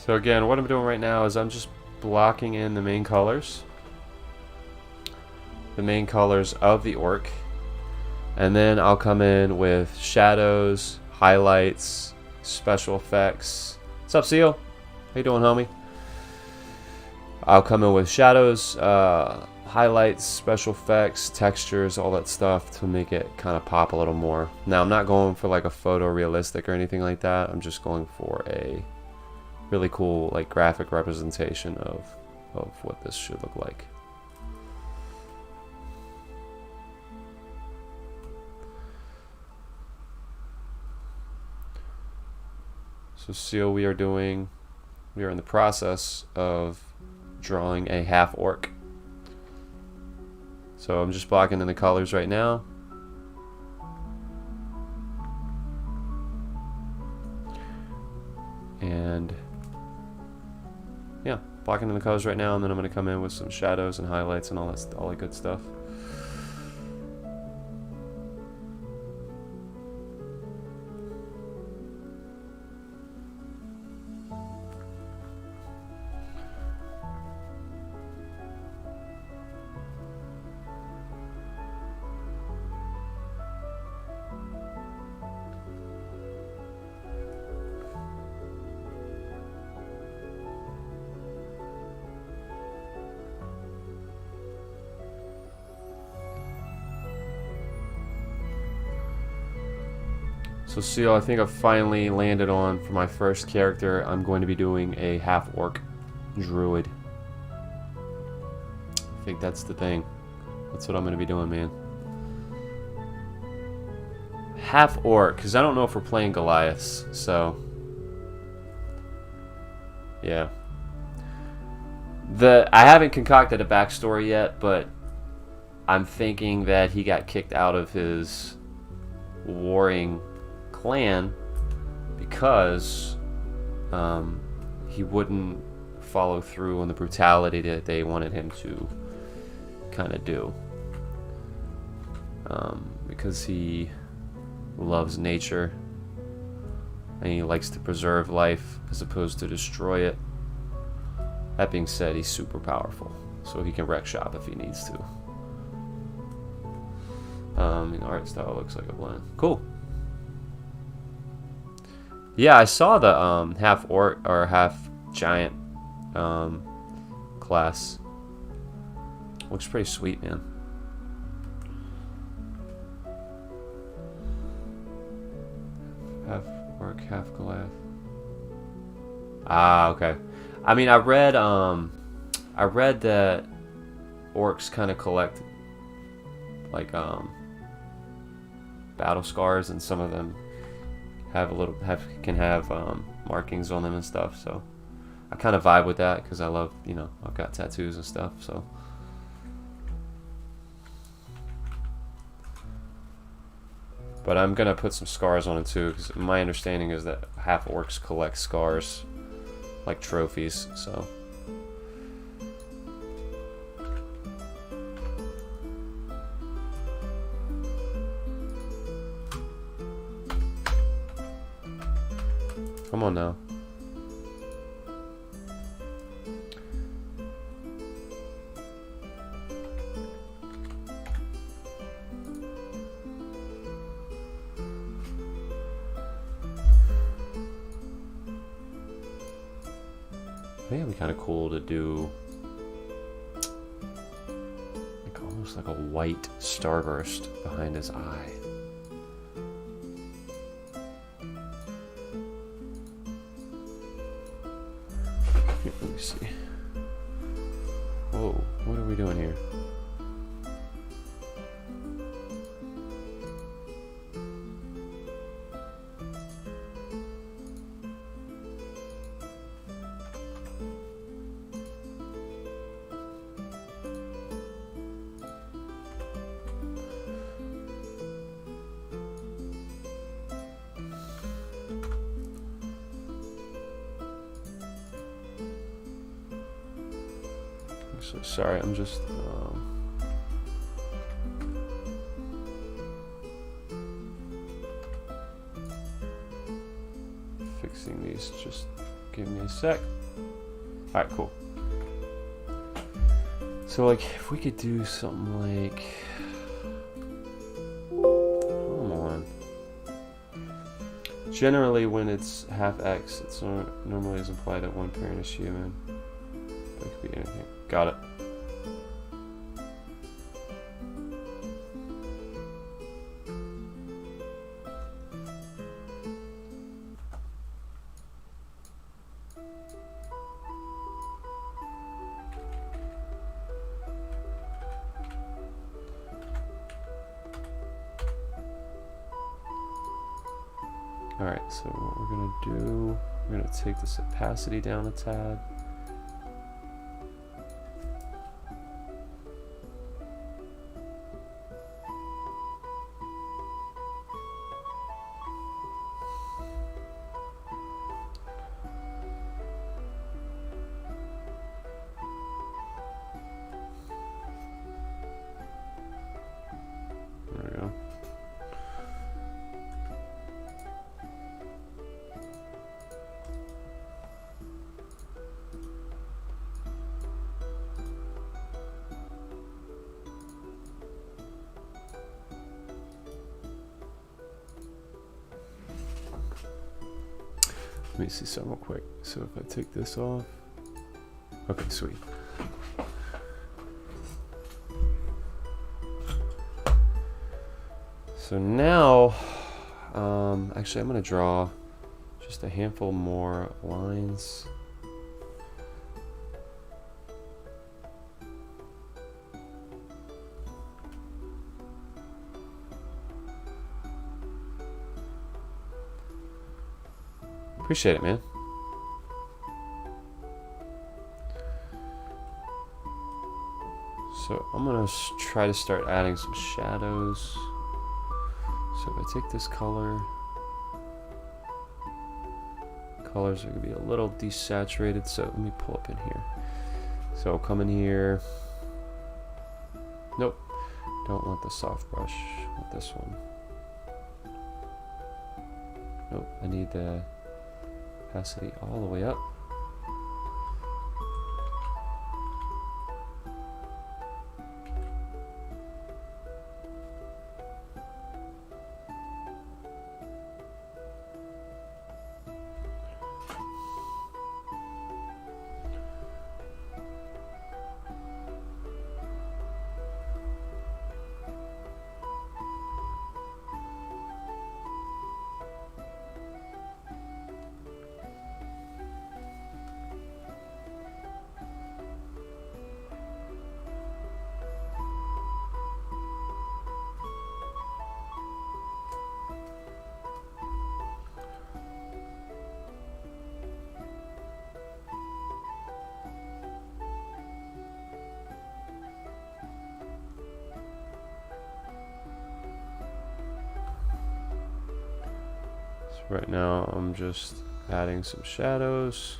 So again, what I'm doing right now is I'm just blocking in the main colors. The main colors of the orc. And then I'll come in with shadows, highlights, special effects. What's up, Seal? How you doing, homie? I'll come in with shadows, highlights, special effects, textures, all that stuff to make it kind of pop a little more. Now, I'm not going for like a photorealistic or anything like that. I'm just going for a really cool like graphic representation of what this should look like. So Seal, we are in the process of drawing a half orc. So I'm just blocking in the colors right now. And yeah, blocking in the colors right now, and then I'm going to come in with some shadows and highlights and all that good stuff. So Seal, I think I've finally landed on, for my first character, I'm going to be doing a half orc druid. I think that's the thing. That's what I'm going to be doing, man. Half orc, because I don't know if we're playing Goliaths, so yeah. I haven't concocted a backstory yet, but I'm thinking that he got kicked out of his warring clan because he wouldn't follow through on the brutality that they wanted him to kind of do, because he loves nature and he likes to preserve life as opposed to destroy it. That being said, he's super powerful. so he can wreck shop if he needs to. The art style looks like a blend. Cool. Yeah, I saw the half orc or half giant class. Looks pretty sweet, man. Half orc, half Goliath. Ah, okay. I mean, I read that orcs kind of collect like battle scars, and some of them have can have markings on them and stuff. So I kind of vibe with that because I love, you know, I've got tattoos and stuff. So but I'm gonna put some scars on it too, because my understanding is that half orcs collect scars like trophies. So come on now. I think it'd be kind of cool to do like almost like a white starburst behind his eye. Here, let me see. Whoa, what are we doing here? So sorry, I'm just fixing these. Just give me a sec. All right, cool. So like, if we could do something like, come on. Generally, when it's half X, it's normally is implied that one parent is human. But it could be anything. Got it. Alright, so what we're going to do, we're going to take this opacity down a tad. There we go. Let me see something real quick. So if I take this off, okay, sweet. So now, actually I'm gonna draw just a handful more lines. Appreciate it, man. So I'm gonna try to start adding some shadows. So if I take this color, colors are gonna be a little desaturated. So let me pull up in here. So I'll come in here. Nope, don't want the soft brush. I want this one. Nope, I need the opacity all the way up. Right now I'm just adding some shadows.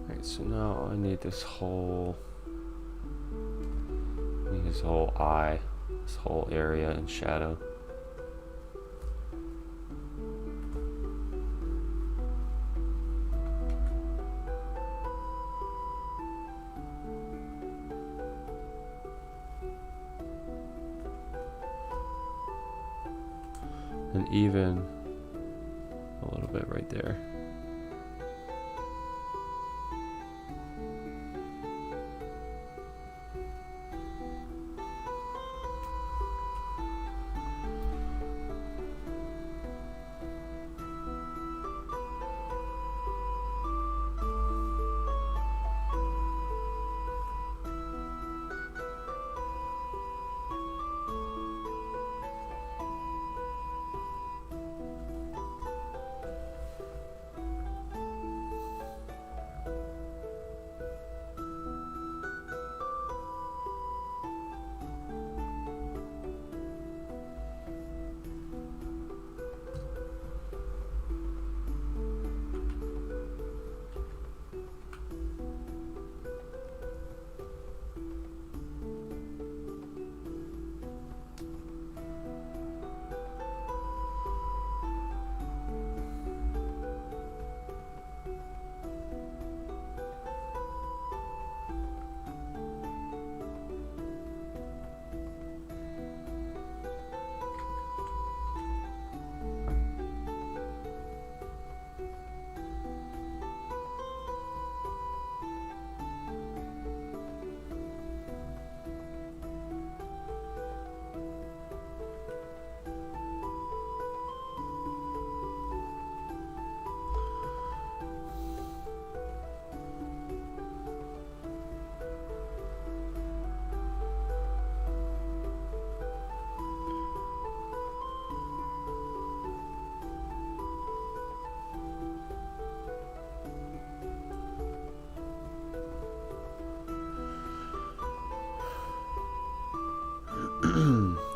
Alright, so now I need this whole eye, this whole area in shadow. And even a little bit right there.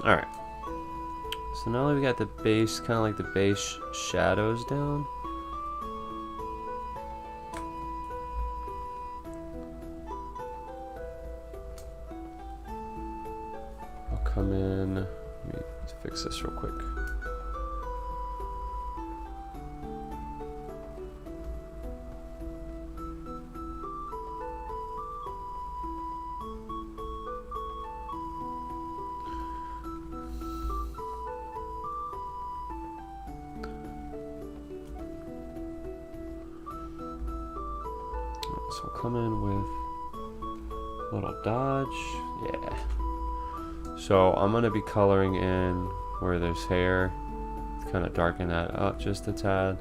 Alright. So now that we got the base, kind of like the base shadows down. I'll come in. Let me fix this real quick. So we'll come in with a little dodge. Yeah. So I'm going to be coloring in where there's hair. Kind of darken that up just a tad.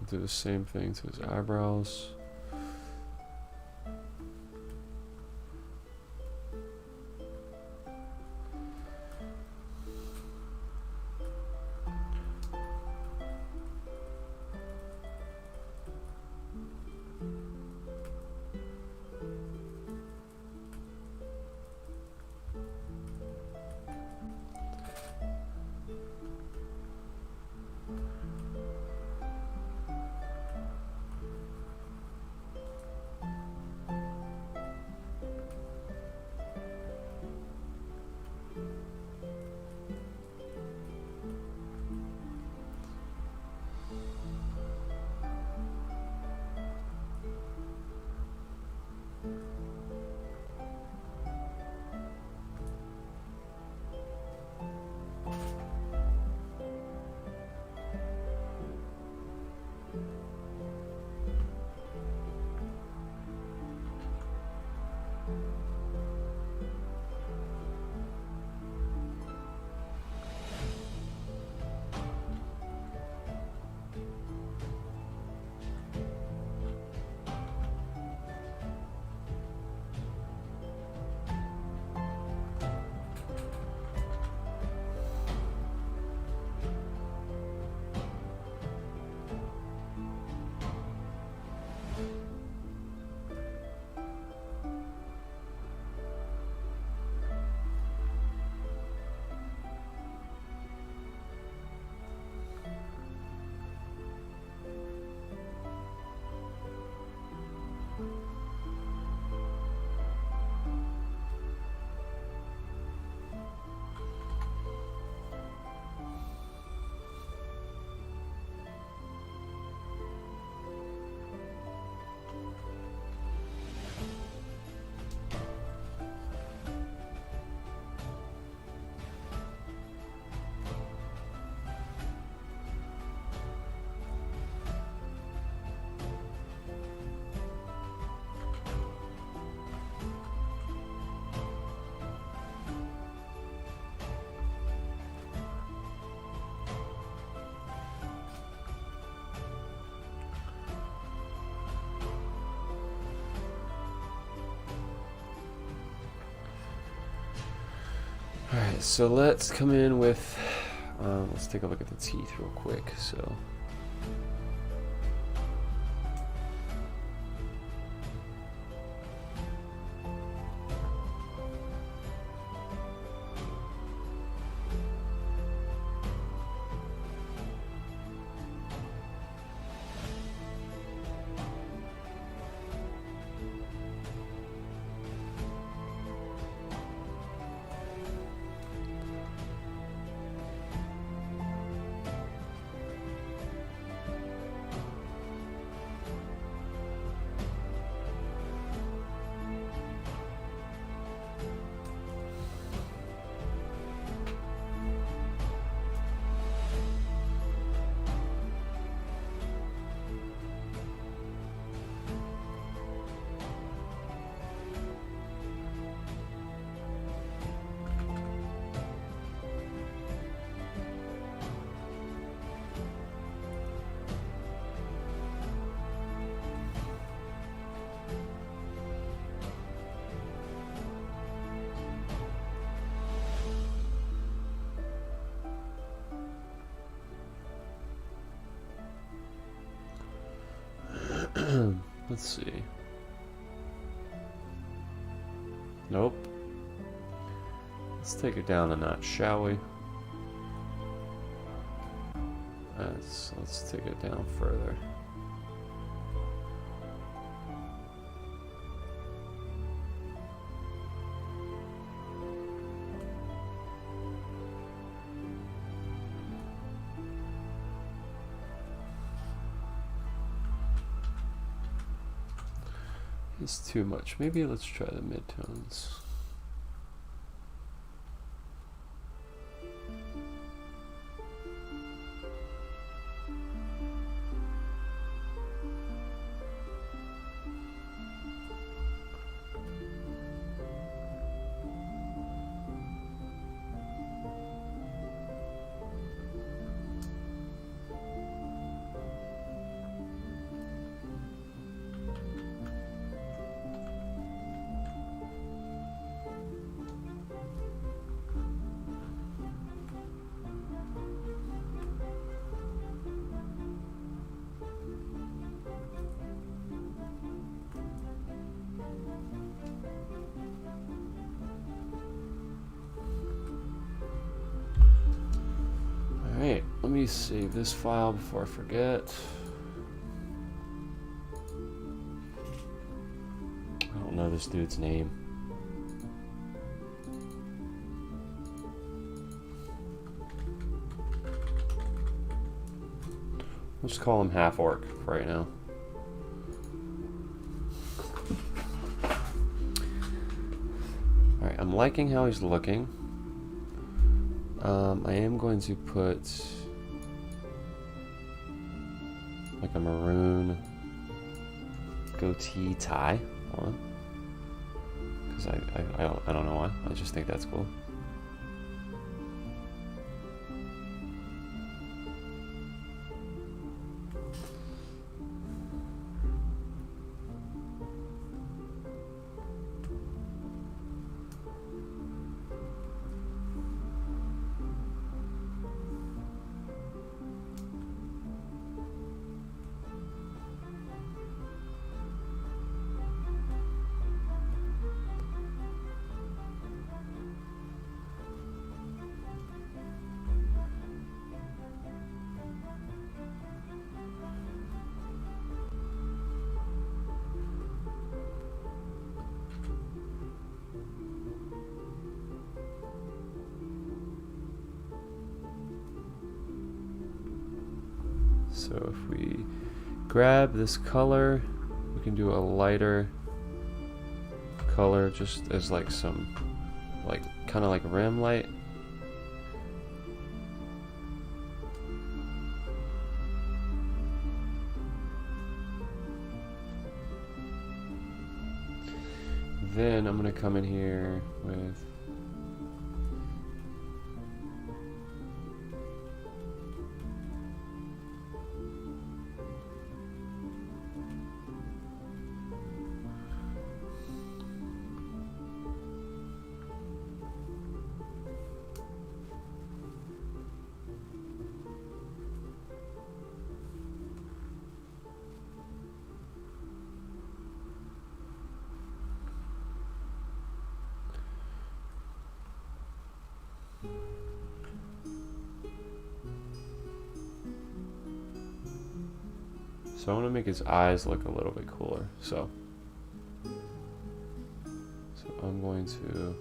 Do the same thing to his eyebrows. Alright, so let's come in with, let's take a look at the teeth real quick. So let's see. Nope. Let's take it down a notch, shall we? Let's take it down further. It's too much. Maybe let's try the midtones. Alright, let me save this file before I forget. I don't know this dude's name. We'll just call him Half Orc for right now. Alright, I'm liking how he's looking. I am going to put like a maroon goatee tie on, because I don't know why. I just think that's cool. So if we grab this color, we can do a lighter color just as like some, like kind of like rim light. Then I'm going to come in here with So I want to make his eyes look a little bit cooler. So I'm going to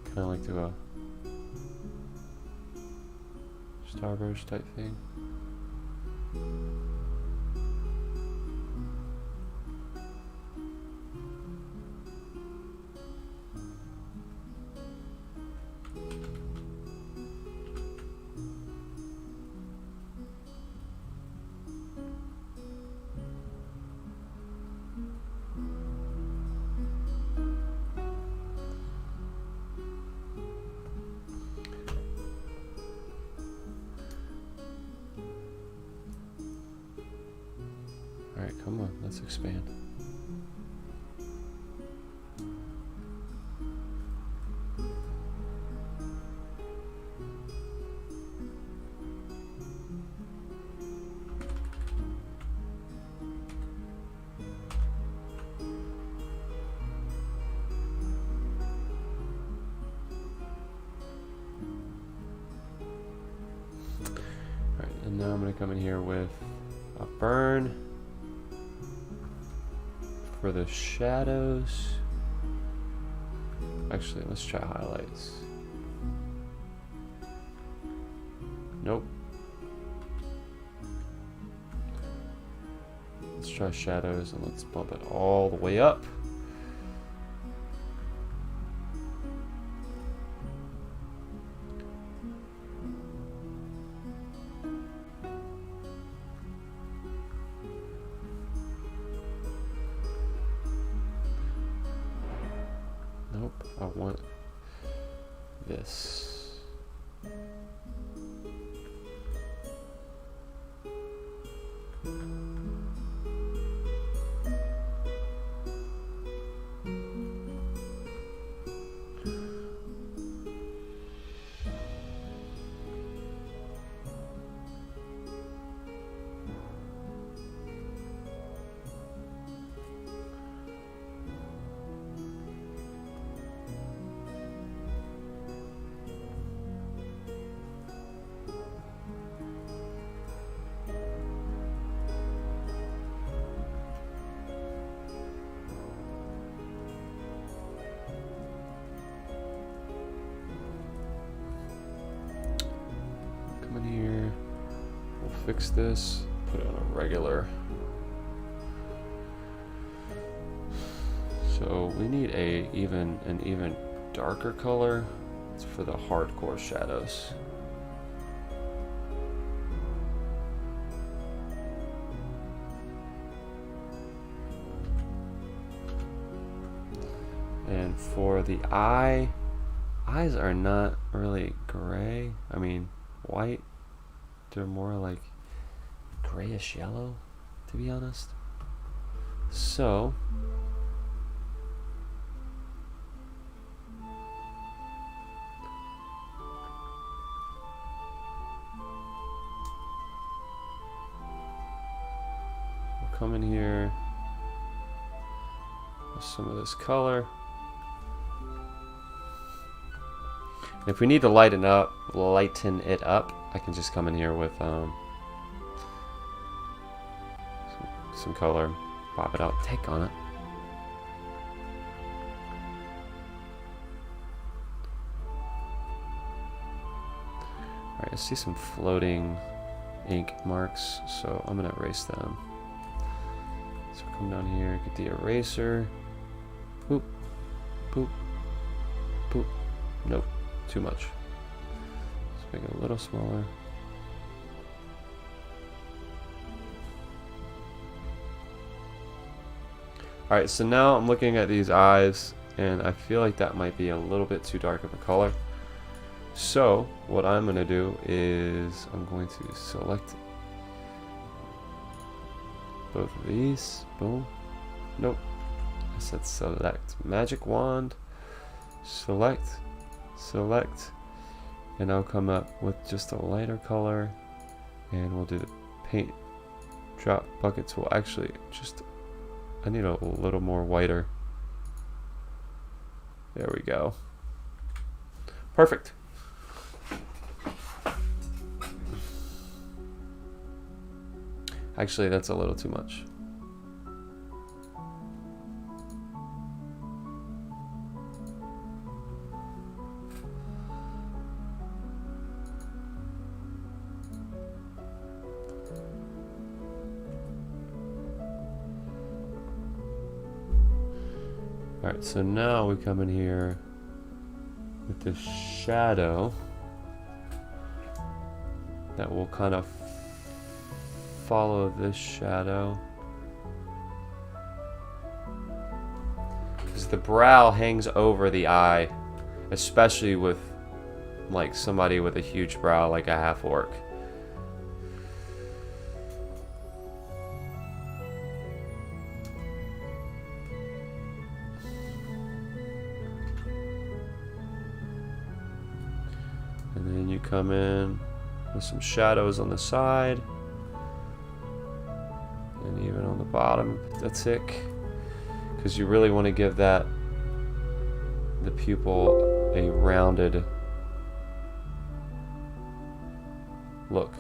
kind of like do a starburst type thing. Alright, come on, let's expand. Alright, and now I'm going to come in here with a burn. For the shadows, actually, let's try highlights. Nope. Let's try shadows and let's bump it all the way up. Nope, I want this. Come in here, we'll fix this, put it on a regular. So we need an even darker color. It's for the hardcore shadows. And for the eyes are not really gray. I mean, white. They're more like grayish yellow, to be honest. So we'll come in here with some of this color. If we need to lighten it up, I can just come in here with some color, pop it out, take on it. Alright, I see some floating ink marks, so I'm gonna erase them. So come down here, get the eraser. Boop, boop, boop. Nope. Too much. Let's make it a little smaller. Alright, so now I'm looking at these eyes and I feel like that might be a little bit too dark of a color. So what I'm going to do is I'm going to select both of these. Boom. Nope. I said select. Magic wand. Select. And I'll come up with just a lighter color, and we'll do the paint drop bucket tool. Actually, just I need a little more whiter. There we go. Perfect. Actually, that's a little too much. Alright, so now we come in here with the shadow that will kind of follow this shadow. Because the brow hangs over the eye, especially with like somebody with a huge brow like a half orc. And then you come in with some shadows on the side. And even on the bottom, the tick. Because you really want to give that, the pupil, a rounded look.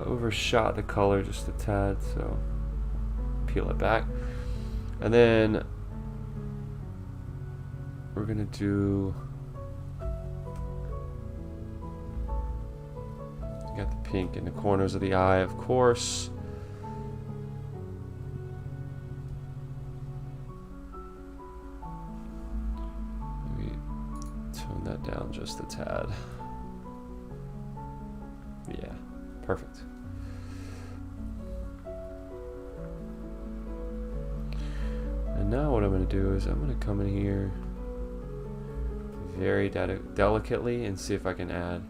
Overshot the color just a tad, so peel it back. And then we're gonna do, got the pink in the corners of the eye, of course. Maybe tone that down just a tad. Yeah, perfect. And now what I'm going to do is I'm going to come in here very delicately and see if I can add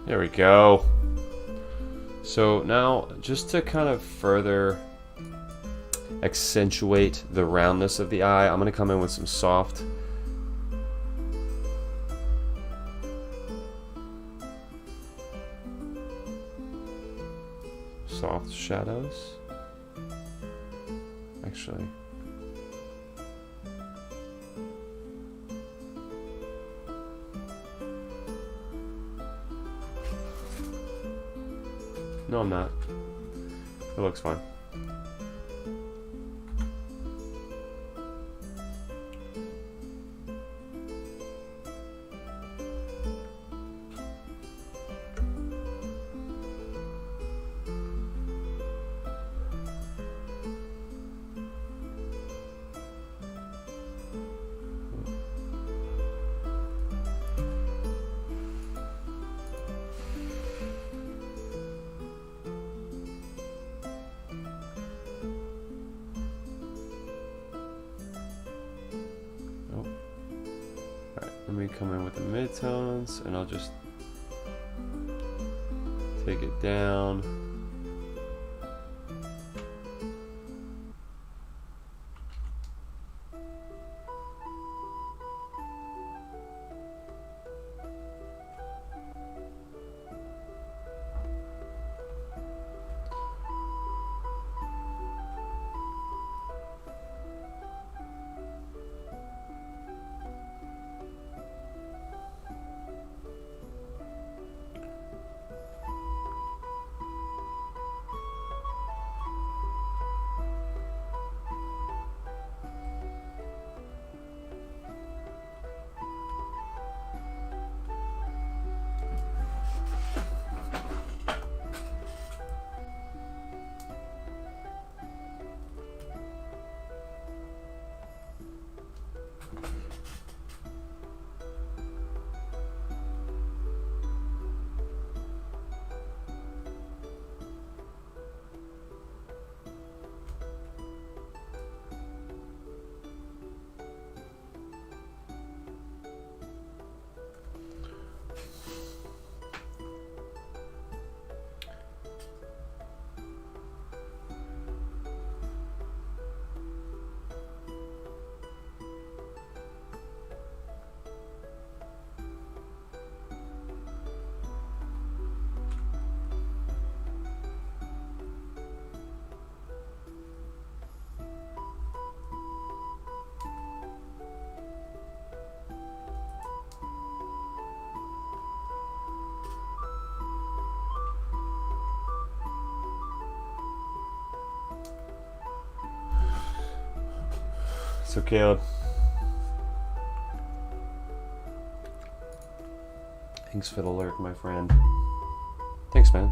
There we go. So now, just to kind of further accentuate the roundness of the eye, I'm going to come in with some soft shadows. Actually, no, I'm not. It looks fine. Let me come in with the midtones and I'll just take it down. So Caleb, thanks for the lurk, my friend. Thanks, man.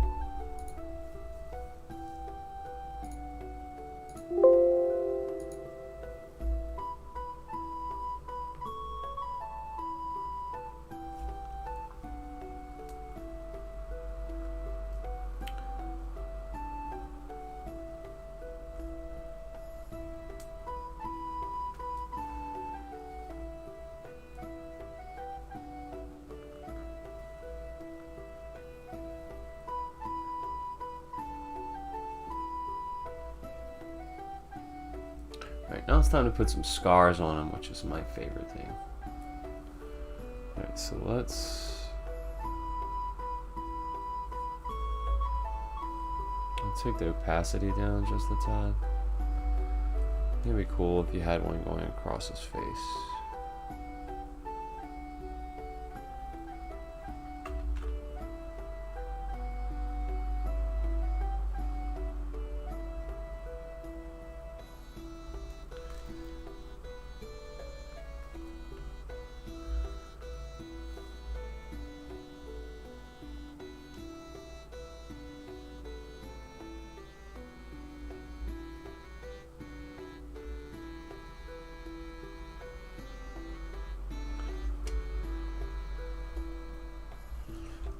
Alright, now it's time to put some scars on him, which is my favorite thing. Alright, so let's take the opacity down just a tad. It'd be cool if you had one going across his face.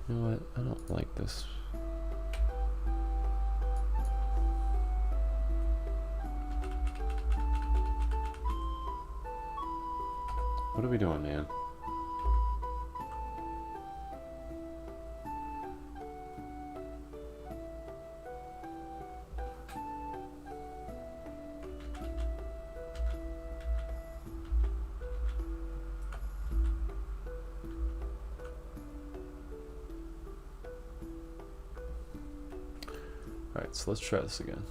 You know what? I don't like this. What are we doing, man? Alright, so let's try this again.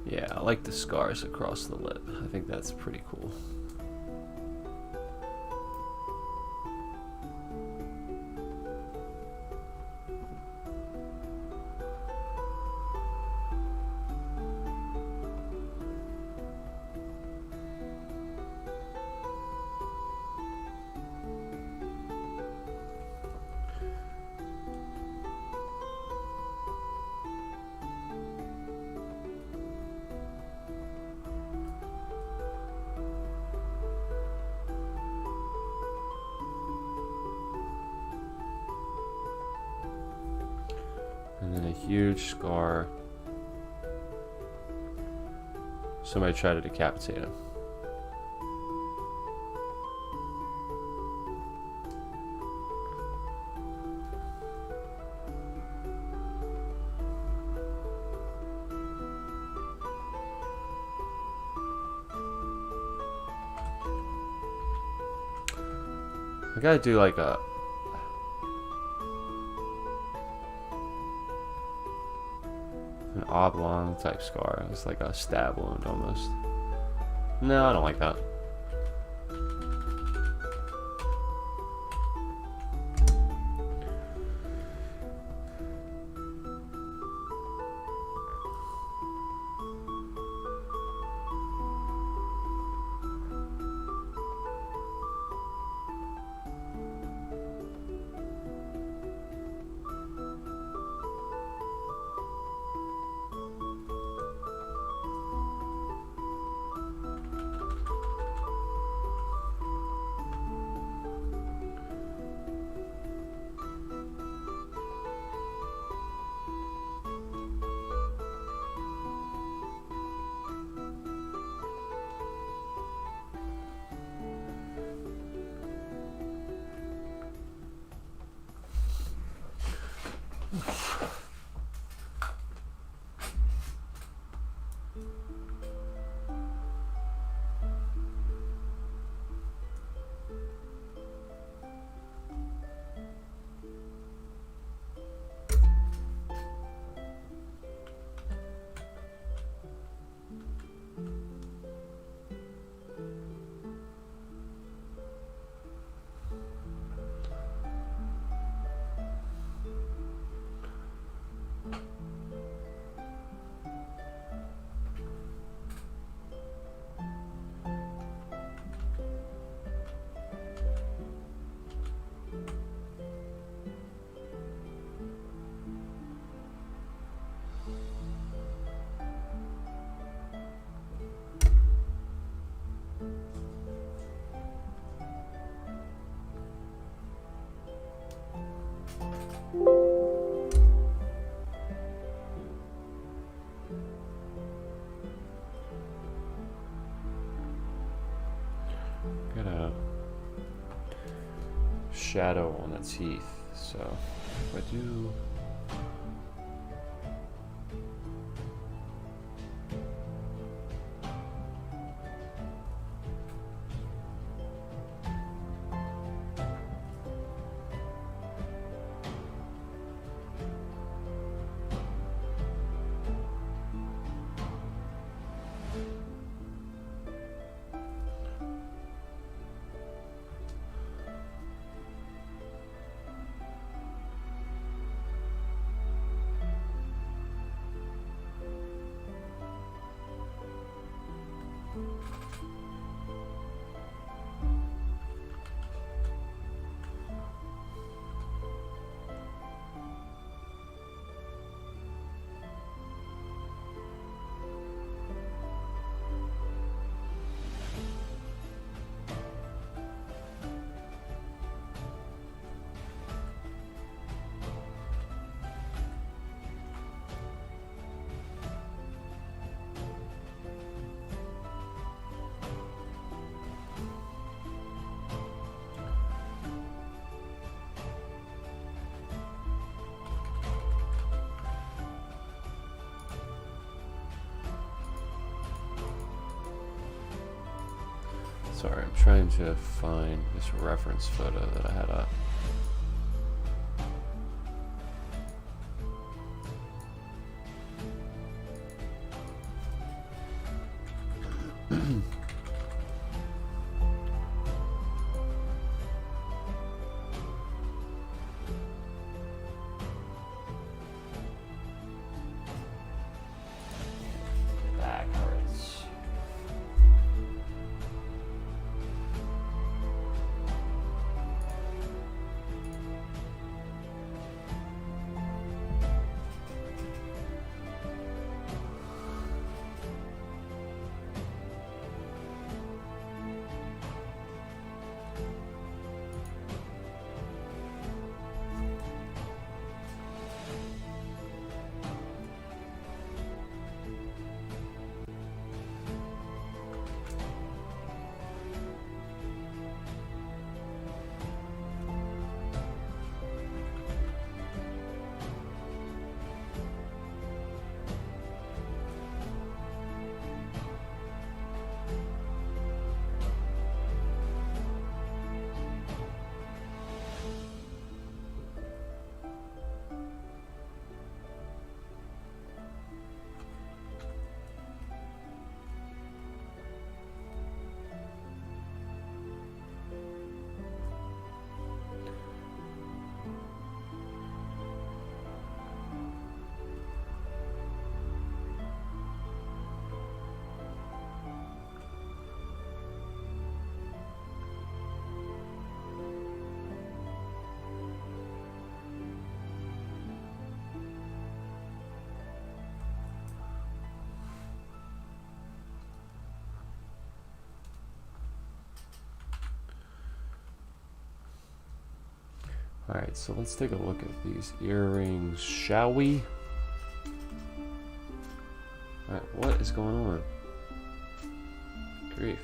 Yeah, I like the scars across the lip. I think that's pretty cool. And then a huge scar. Somebody tried to decapitate him. I gotta do like a An oblong type scar. It's like a stab wound almost. No, I don't like that. Got a shadow on the teeth, so if I do Sorry, I'm trying to find this reference photo that I had up. Back hurts. Alright, so let's take a look at these earrings, shall we? Alright, what is going on? Grief.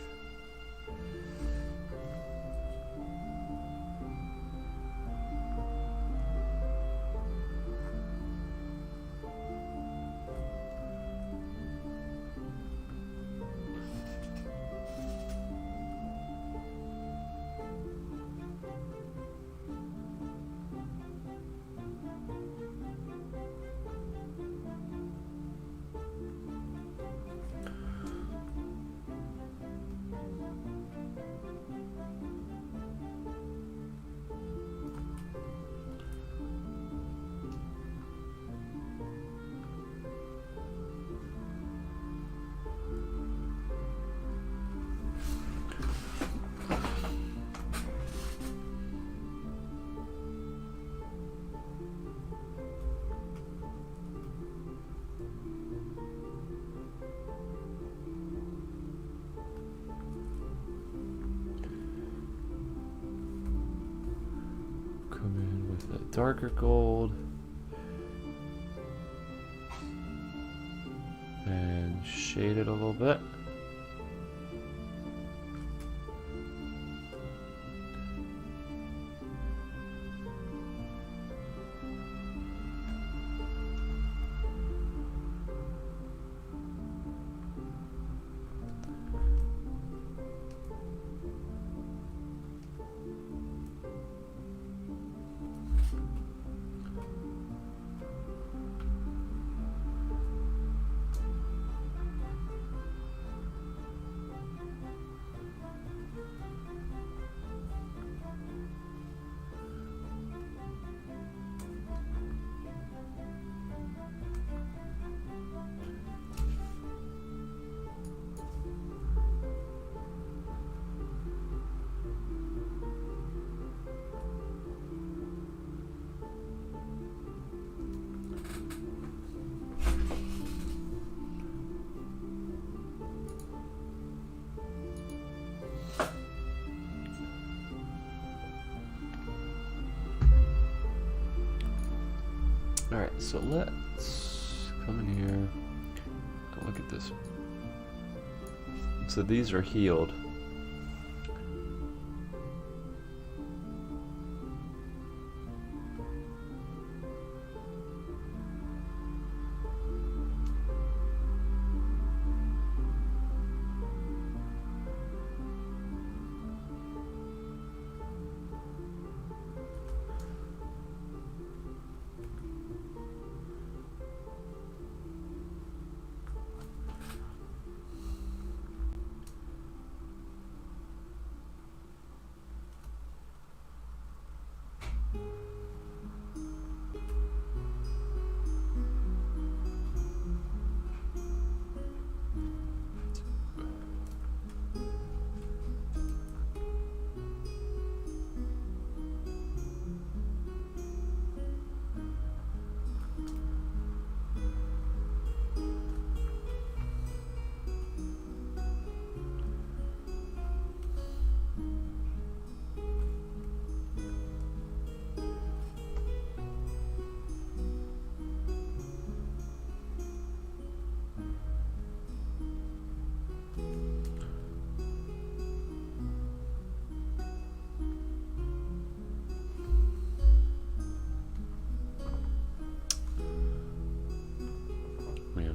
Darker gold and shade it a little bit. Alright, so let's come in here and look at this. So these are healed.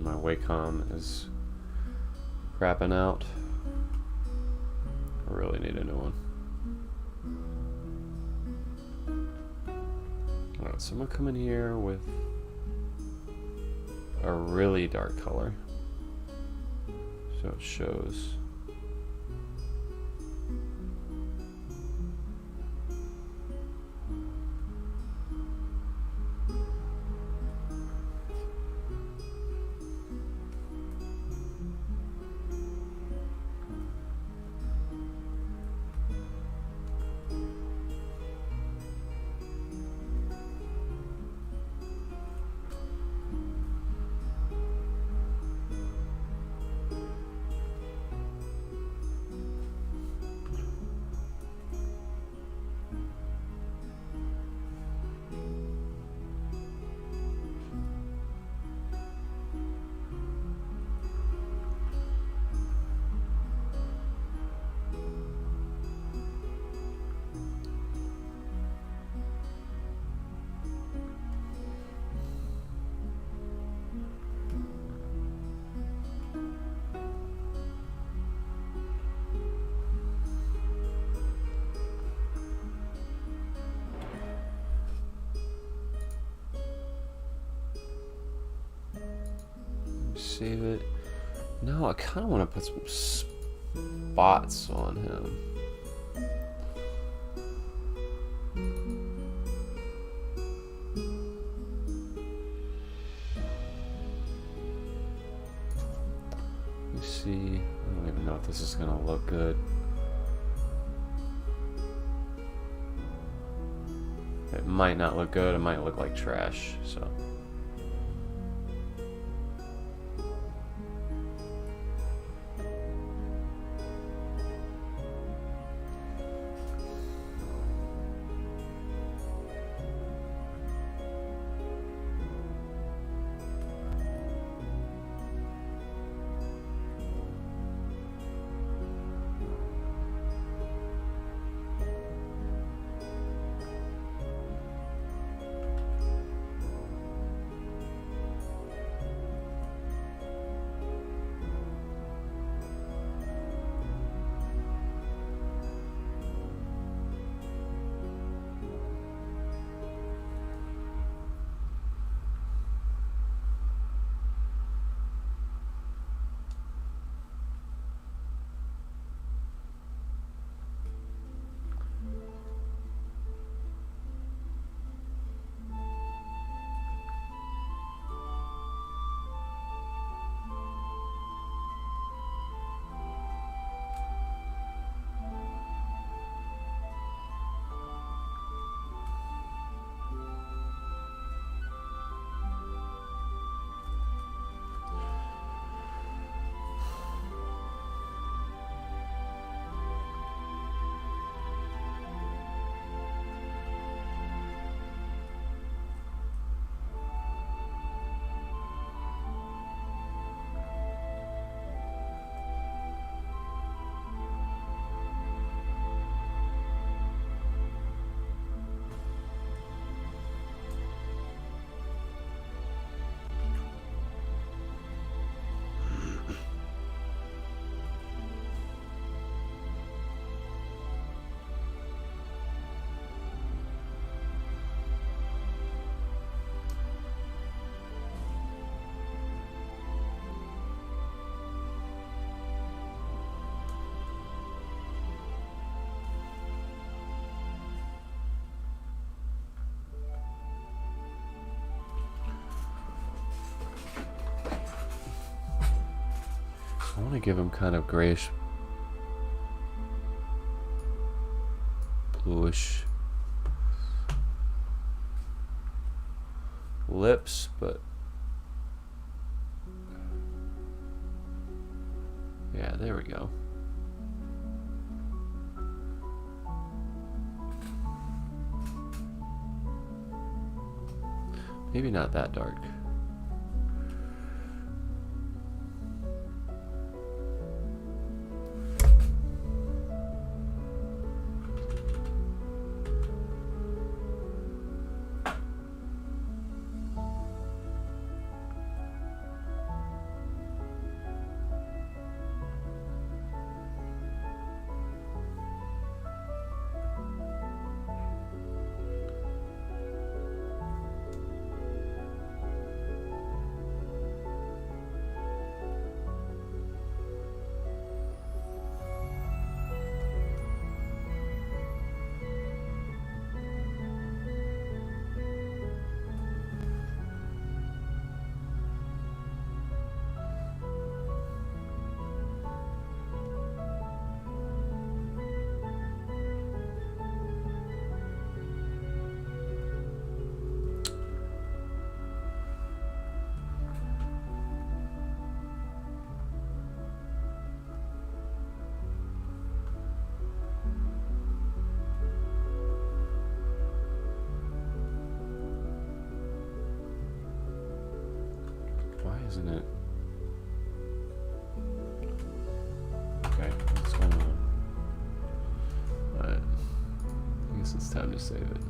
My Wacom is crapping out. I really need a new one. Alright, so I'm gonna come in here with a really dark color so it shows. Save it. No, I kind of want to put some spots on him. Let me see. I don't even know if this is going to look good. It might not look good. It might look like trash. So. I want to give him kind of grayish, bluish lips, but yeah, there we go. Maybe not that dark. Isn't it? Okay, what's going on? Alright. I guess it's time to save it.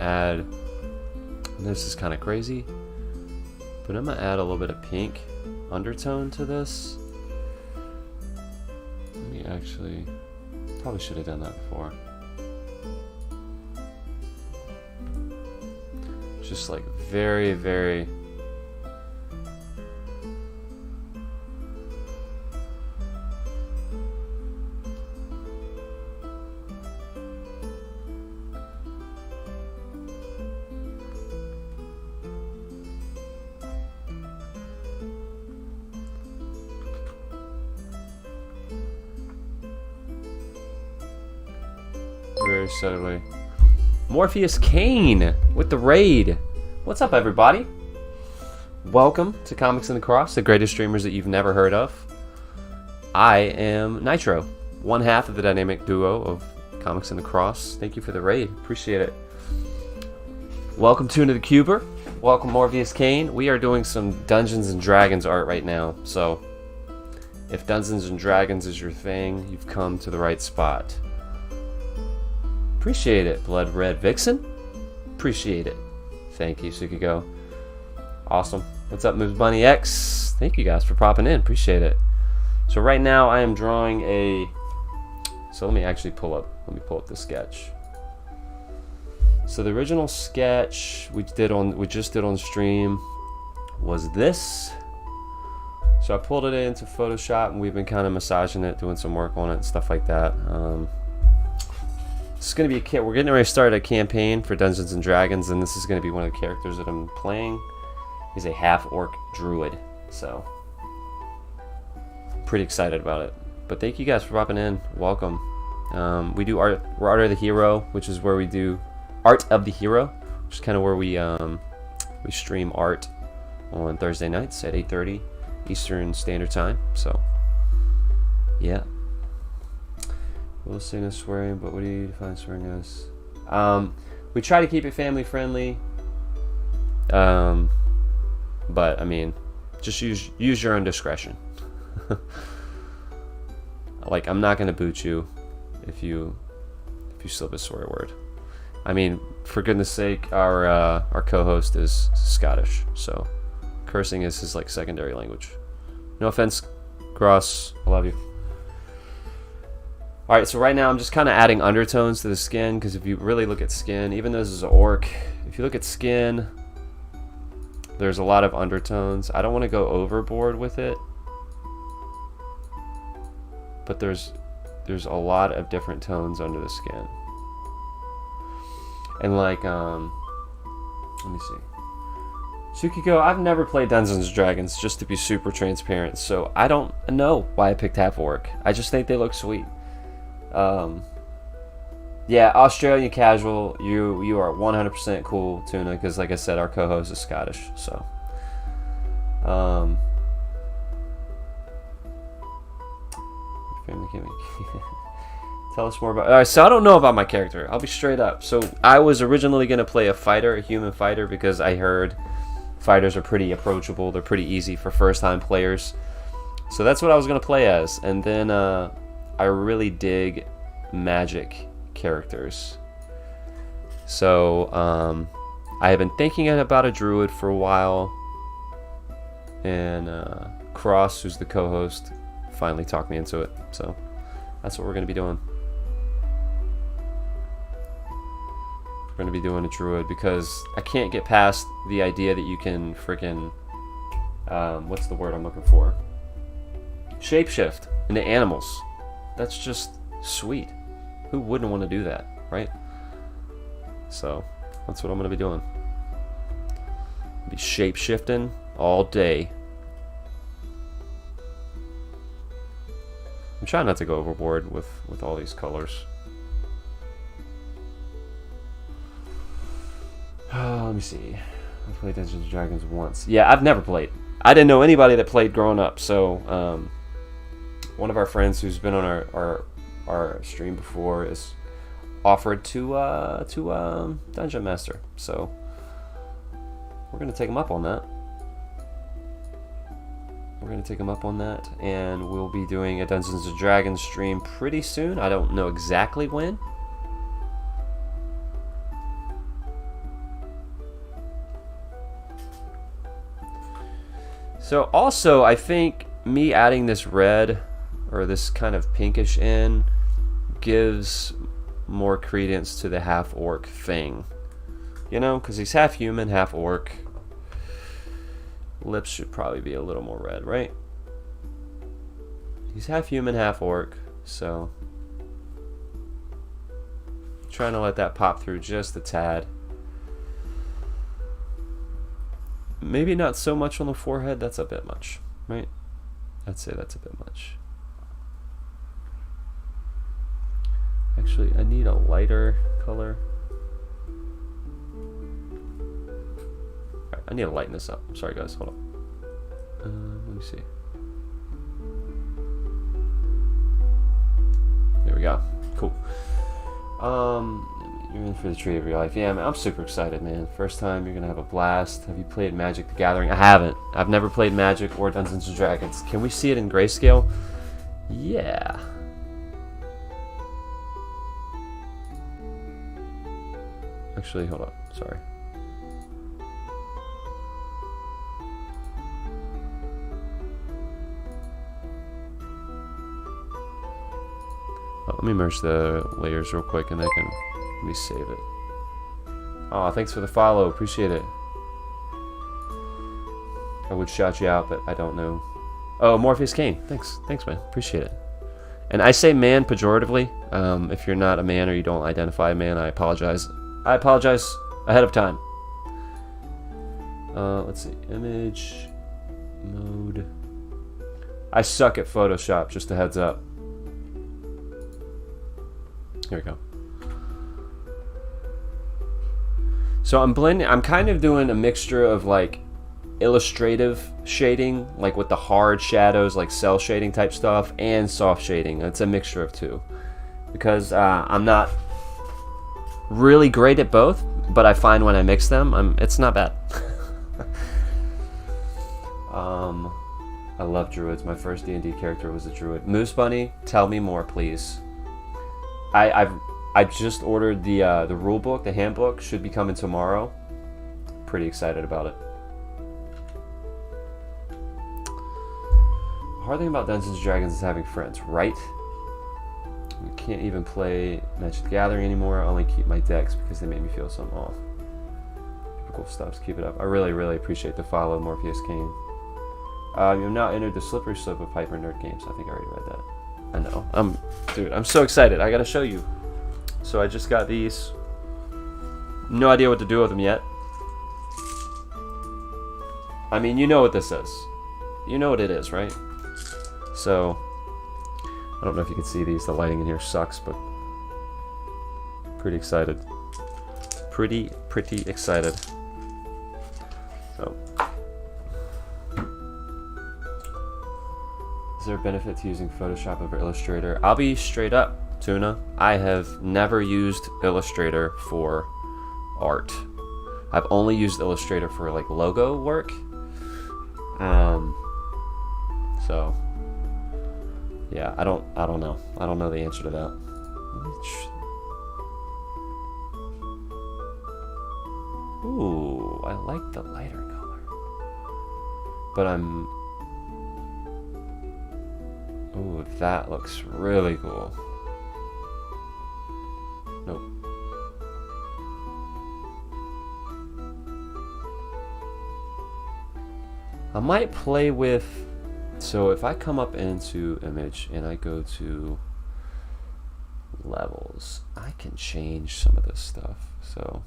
add, this is kind of crazy, but I'm gonna add a little bit of pink undertone to this. Let me actually, probably should have done that before. Just like very, very subtly. Morpheus Kane with the raid. What's up, everybody? Welcome to Comics in the Cross, the greatest streamers that you've never heard of. I am Nitro, one half of the dynamic duo of Comics in the Cross. Thank you for the raid. Appreciate it. Welcome to the Cuber. Welcome, Morpheus Kane. We are doing some Dungeons and Dragons art right now, so if Dungeons and Dragons is your thing, you've come to the right spot. Appreciate it, Blood Red Vixen. Appreciate it. Thank you, Sukiko. Awesome. What's up, Moves Bunny X? Thank you guys for popping in. Appreciate it. So right now I am drawing a. So let me actually pull up. Let me pull up the sketch. So the original sketch we just did on stream was this. So I pulled it into Photoshop and we've been kind of massaging it, doing some work on it and stuff like that. This is going to be we're getting ready to start a campaign for Dungeons and Dragons, and this is going to be one of the characters that I'm playing. He's a Half Orc Druid, so pretty excited about it. But thank you guys for popping in. Welcome. We do art. We're Art of the Hero, which is where we do Art of the Hero, which is kind of where we stream art on Thursday nights at 8:30 Eastern Standard Time. So yeah. We'll say no swearing, but what do you define swearing as? We try to keep it family friendly. But I mean, just use your own discretion. Like, I'm not gonna boot you if you slip a swear word. I mean, for goodness sake, our co-host is Scottish, so cursing is his like secondary language. No offense, Cross. I love you. Alright, so right now I'm just kind of adding undertones to the skin, because if you really look at skin, even though this is an orc, if you look at skin, there's a lot of undertones. I don't want to go overboard with it, but there's a lot of different tones under the skin. And like, let me see. Sukiko, I've never played Dungeons and Dragons, just to be super transparent, so I don't know why I picked Half Orc. I just think they look sweet. Yeah, Australian casual, you are 100% cool, Tuna, because like I said, our co-host is Scottish, so tell us more about. Alright, so I don't know about my character, I'll be straight up. So I was originally going to play a fighter, a human fighter, because I heard fighters are pretty approachable, they're pretty easy for first time players, so that's what I was going to play as. And then I really dig magic characters. So I have been thinking about a druid for a while, and Cross, who's the co-host, finally talked me into it. So that's what we're going to be doing. We're going to be doing a druid because I can't get past the idea that you can freaking what's the word I'm looking for? Shapeshift into animals. That's just sweet. Who wouldn't want to do that, right? So that's what I'm going to be doing. Be shape-shifting all day. I'm trying not to go overboard with all these colors. Let me see. I played Dungeons & Dragons once. Yeah, I've never played. I didn't know anybody that played growing up, so one of our friends who's been on our stream before is offered to Dungeon Master, so we're gonna take him up on that. And we'll be doing a Dungeons & Dragons stream pretty soon. I don't know exactly when. So also, I think me adding this red or this kind of pinkish in gives more credence to the half orc thing. You know, because he's half human, half orc. Lips should probably be a little more red, right? He's half human, half orc, so trying to let that pop through just a tad. Maybe not so much on the forehead. That's a bit much, right? I'd say that's a bit much. Actually, I need a lighter color. Alright, I need to lighten this up. Sorry guys, hold on. Let me see. There we go. Cool. You're in for the treat of your life. Yeah, man, I'm super excited, man. First time, you're gonna have a blast. Have you played Magic the Gathering? I haven't. I've never played Magic or Dungeons and Dragons. Can we see it in grayscale? Yeah. Actually, hold on. Sorry. Let me merge the layers real quick and then let me save it. Oh, thanks for the follow. Appreciate it. I would shout you out, but I don't know. Oh, Morpheus Kane. Thanks. Thanks, man. Appreciate it. And I say man pejoratively. If you're not a man or you don't identify a man, I apologize. I apologize ahead of time. Let's see. Image mode. I suck at Photoshop, just a heads up. Here we go. So I'm blending, I'm kind of doing a mixture of like illustrative shading, like with the hard shadows, like cell shading type stuff, and soft shading. It's a mixture of two. Because I'm not really great at both, but I find when I mix them, it's not bad. I love Druids. My first D&D character was a Druid. Moose Bunny, tell me more, please. I just ordered the rule book, the handbook. Should be coming tomorrow. Pretty excited about it. The hard thing about Dungeons & Dragons is having friends, right? I can't even play Magic the Gathering anymore. I only keep my decks because they made me feel something off. Typical stuff. Keep it up. I really, really appreciate the follow, Morpheus Kane. You've now entered the slippery slope of Hyper Nerd Games. I think I already read that. I know. Dude, I'm so excited. I gotta show you. So I just got these. No idea what to do with them yet. I mean, you know what this is. You know what it is, right? So, I don't know if you can see these. The lighting in here sucks, but pretty excited. Pretty excited. So, is there a benefit to using Photoshop over Illustrator? I'll be straight up, Tuna. I have never used Illustrator for art. I've only used Illustrator for like logo work. So yeah, I don't know. I don't know the answer to that. Ooh, I like the lighter color. But ooh, that looks really cool. Nope. I might play with, so if I come up into image and I go to levels, I can change some of this stuff. So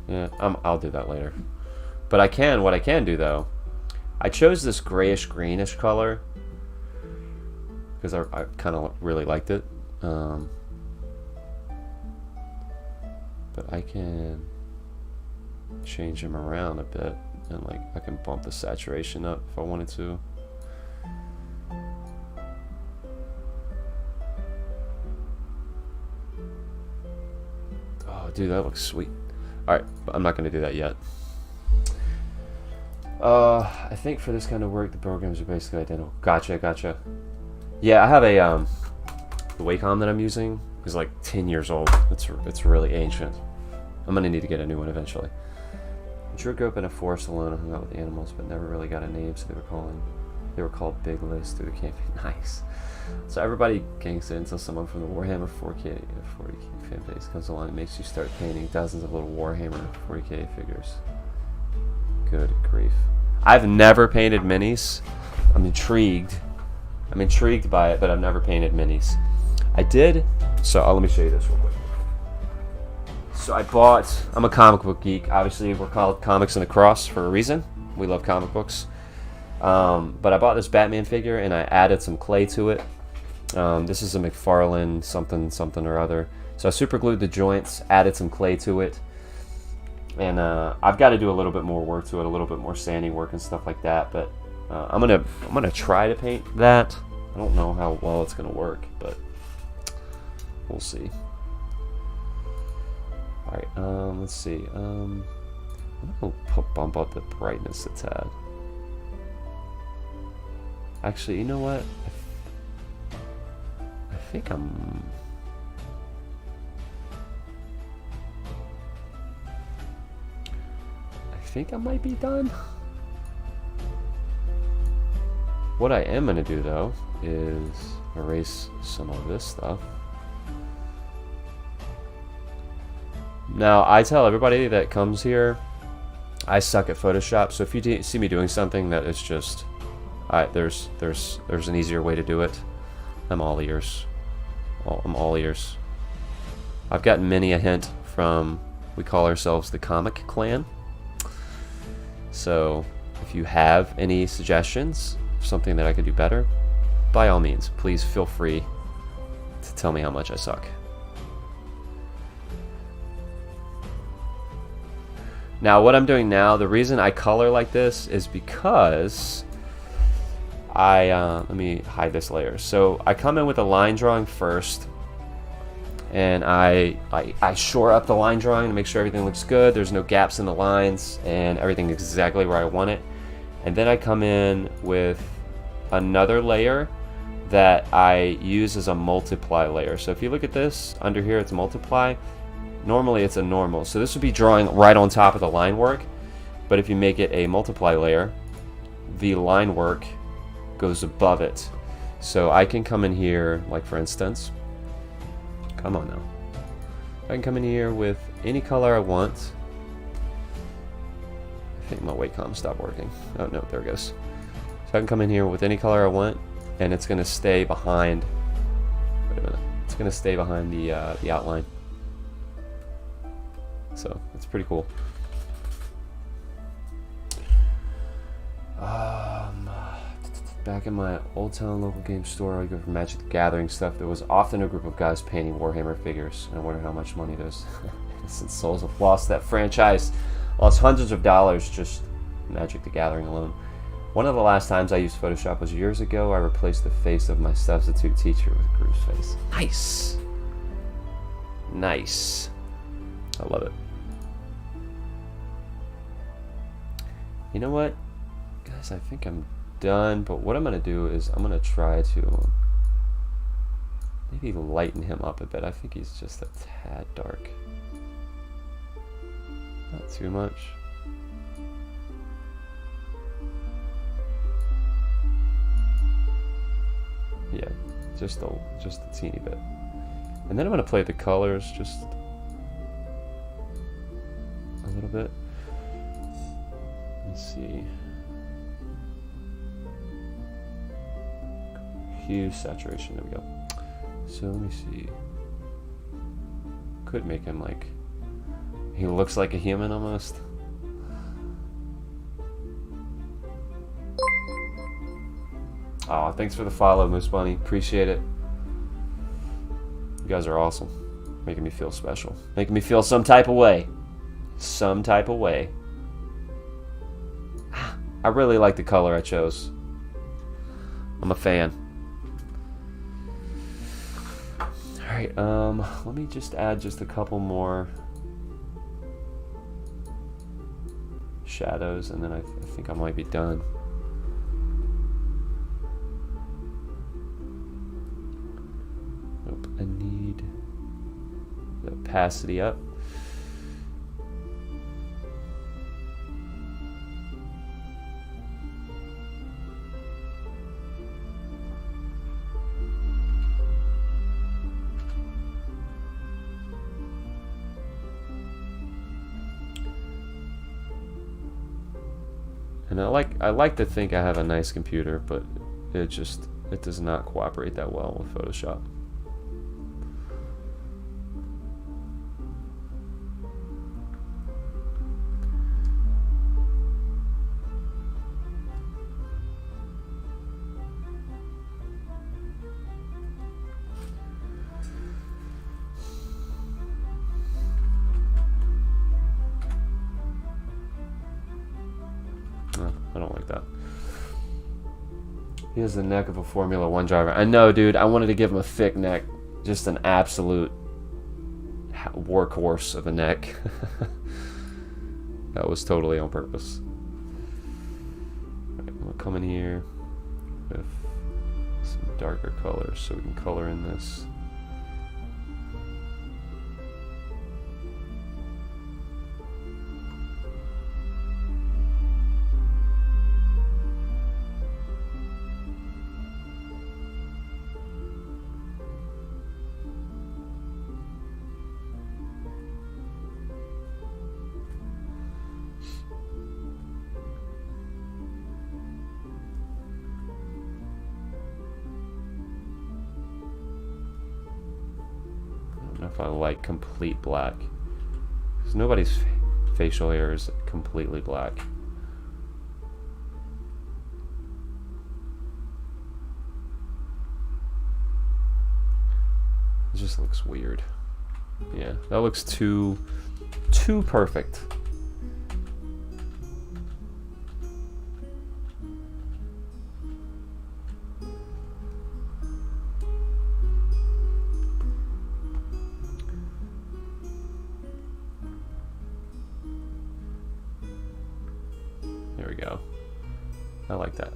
yeah, I'll do that later. But what I can do though, I chose this grayish greenish color because I kind of really liked it. But I can change them around a bit, and like I can bump the saturation up if I wanted to. Oh, dude, that looks sweet. Alright, but I'm not going to do that yet. I think for this kind of work, the programs are basically identical. Gotcha. Yeah, I have a The Wacom that I'm using is like 10 years old. It's really ancient. I'm gonna need to get a new one eventually. Drew grew up in a forest alone and hung out with animals, but never really got a name, so they were called Big Liz through the campaign. Nice. So everybody gangs it until someone from the Warhammer 4K 40K fan base comes along and makes you start painting dozens of little Warhammer 40K figures. Good grief. I've never painted minis. I'm intrigued. I'm intrigued by it, but I've never painted minis. I did. So let me show you this real quick. So I'm a comic book geek. Obviously, we're called Comics and the Cross for a reason. We love comic books. But I bought this Batman figure and I added some clay to it. This is a McFarlane something or other. So I super glued the joints, added some clay to it. And I've got to do a little bit more work to it, a little bit more sanding work and stuff like that. But I'm gonna try to paint that. I don't know how well it's gonna work, but we'll see. All right, let's see. I'm gonna bump up the brightness a tad. Actually, you know what? I think I might be done. What I am gonna do though is erase some of this stuff. Now, I tell everybody that comes here, I suck at Photoshop. So if you see me doing something that is just, there's an easier way to do it, I'm all ears. I'm all ears. I've gotten many a hint from, we call ourselves the Comic Clan. So if you have any suggestions, something that I could do better, by all means, please feel free to tell me how much I suck. Now, what I'm doing now, the reason I color like this is because let me hide this layer. So I come in with a line drawing first, and I shore up the line drawing to make sure everything looks good. There's no gaps in the lines, and everything is exactly where I want it. And then I come in with another layer that I use as a multiply layer. So if you look at this, under here it's multiply. Normally it's a normal, so this would be drawing right on top of the line work, but if you make it a multiply layer, the line work goes above it. So I can come in here, like for instance, come on now, I can come in here with any color I want. I think my Wacom stopped working. Oh no, there it goes. So I can come in here with any color I want, and it's going to stay behind, wait a minute, it's going to stay behind the outline. So it's pretty cool. Back in my Old Town local game store, I go for Magic the Gathering stuff. There was often a group of guys painting Warhammer figures, and I wonder how much money those innocent souls have lost. That franchise lost hundreds of dollars just Magic the Gathering alone. One of the last times I used Photoshop was years ago. I replaced the face of my substitute teacher with Gru's face. Nice. Nice. I love it. You know what, guys, I think I'm done, but what I'm going to do is I'm going to try to maybe lighten him up a bit. I think he's just a tad dark. Not too much. Yeah, just a teeny bit. And then I'm going to play the colors just a little bit. Let's see. Hue, saturation, there we go. So let me see. Could make him like, he looks like a human almost. Oh, thanks for the follow, Moose Bunny. Appreciate it. You guys are awesome. Making me feel special. Making me feel some type of way. Some type of way. I really like the color I chose. I'm a fan. Alright, let me just add just a couple more shadows, and then I think I might be done. Nope. the opacity up. And I like to think I have a nice computer, but it does not cooperate that well with Photoshop. I don't like that. He has the neck of a Formula 1 driver. I know, dude. I wanted to give him a thick neck. Just an absolute workhorse of a neck. That was totally on purpose. Alright, I'm going to come in here with some darker colors so we can color in this. If I like complete black, because nobody's facial hair is completely black. It just looks weird. Yeah, that looks too perfect. There we go. I like that.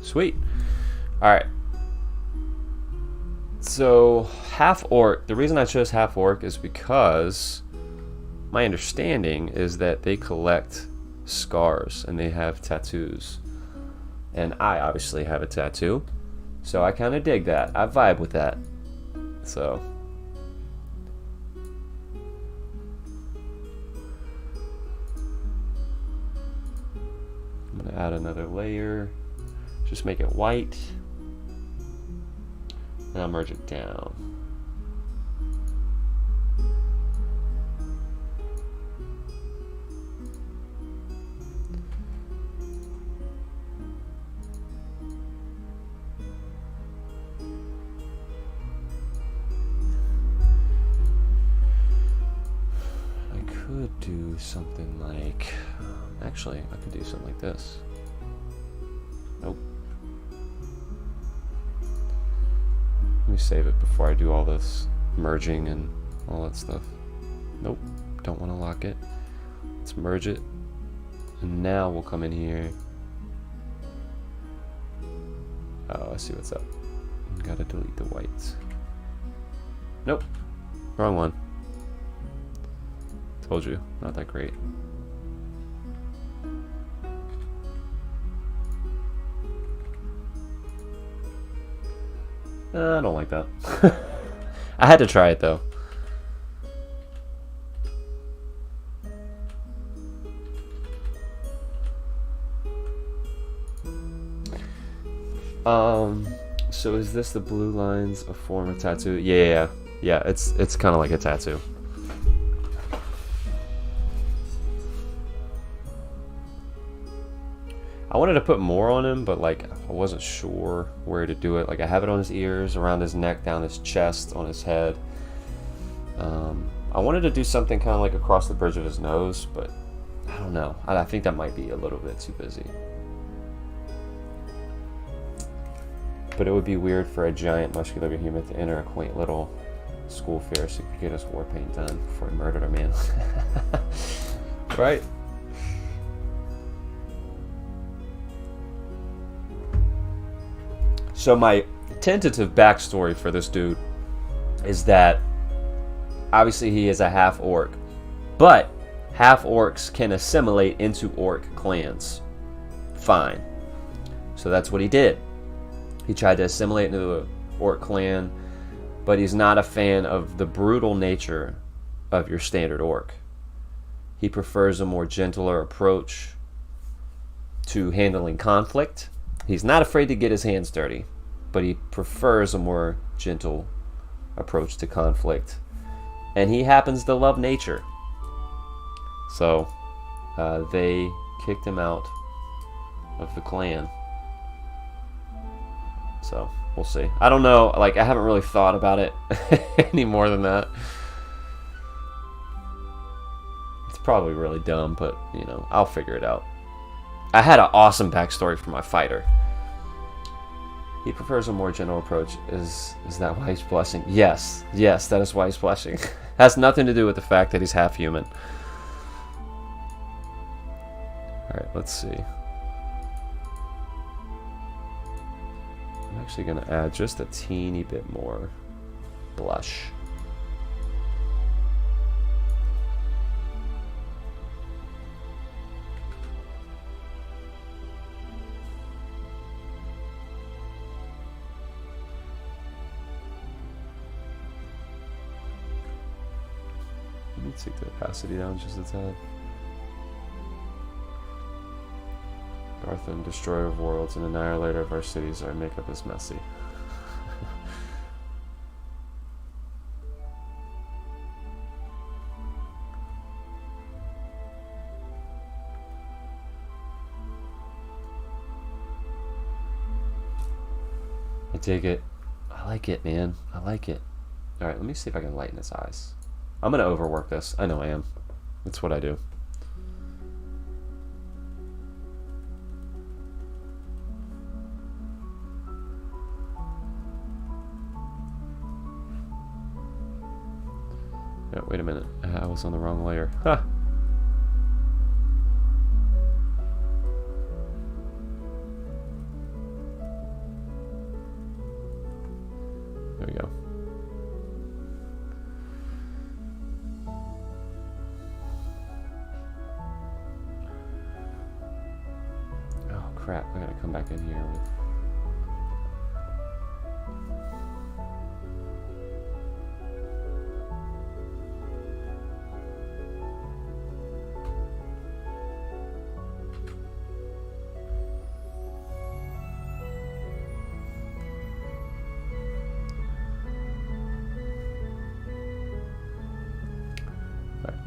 Sweet. All right. So Half Orc, the reason I chose Half Orc is because my understanding is that they collect scars and they have tattoos. And I obviously have a tattoo, so I kind of dig that. I vibe with that. So I'm gonna add another layer. Just make it white. And I'll merge it down. Could do something like, actually, I could do something like this. Nope. Let me save it before I do all this merging and all that stuff. Nope, don't want to lock it. Let's merge it. And now we'll come in here. Oh, I see what's up. Gotta delete the whites. Nope, wrong one. Told you, not that great. I don't like that. I had to try it though. So is this the blue lines a form of tattoo? Yeah, it's kind of like a tattoo. I wanted to put more on him, but like I wasn't sure where to do it. Like I have it on his ears, around his neck, down his chest, on his head. I wanted to do something kind of like across the bridge of his nose, but I don't know. I think that might be a little bit too busy. But it would be weird for a giant muscular behemoth to enter a quaint little school fair so he could get his war paint done before he murdered our man. Right? So my tentative backstory for this dude is that obviously he is a half orc, but half orcs can assimilate into orc clans. Fine. So that's what he did. He tried to assimilate into the orc clan, but he's not a fan of the brutal nature of your standard orc. He prefers a more gentler approach to handling conflict. He's not afraid to get his hands dirty, but he prefers a more gentle approach to conflict. And he happens to love nature. So they kicked him out of the clan. So we'll see. I don't know. Like, I haven't really thought about it any more than that. It's probably really dumb, but you know, I'll figure it out. I had an awesome backstory for my fighter. He prefers a more gentle approach. Is that why he's blushing? Yes, that is why he's blushing. Has nothing to do with the fact that he's half human. Alright, let's see. I'm actually going to add just a teeny bit more blush. Let me take the opacity down just a tad. Arthur, destroyer of worlds and annihilator of our cities, our makeup is messy. I dig it. I like it, man. I like it. Alright, let me see if I can lighten his eyes. I'm gonna overwork this. I know I am. That's what I do. Oh, wait a minute. I was on the wrong layer. Huh. There we go. Oh crap, I gotta come back in here with...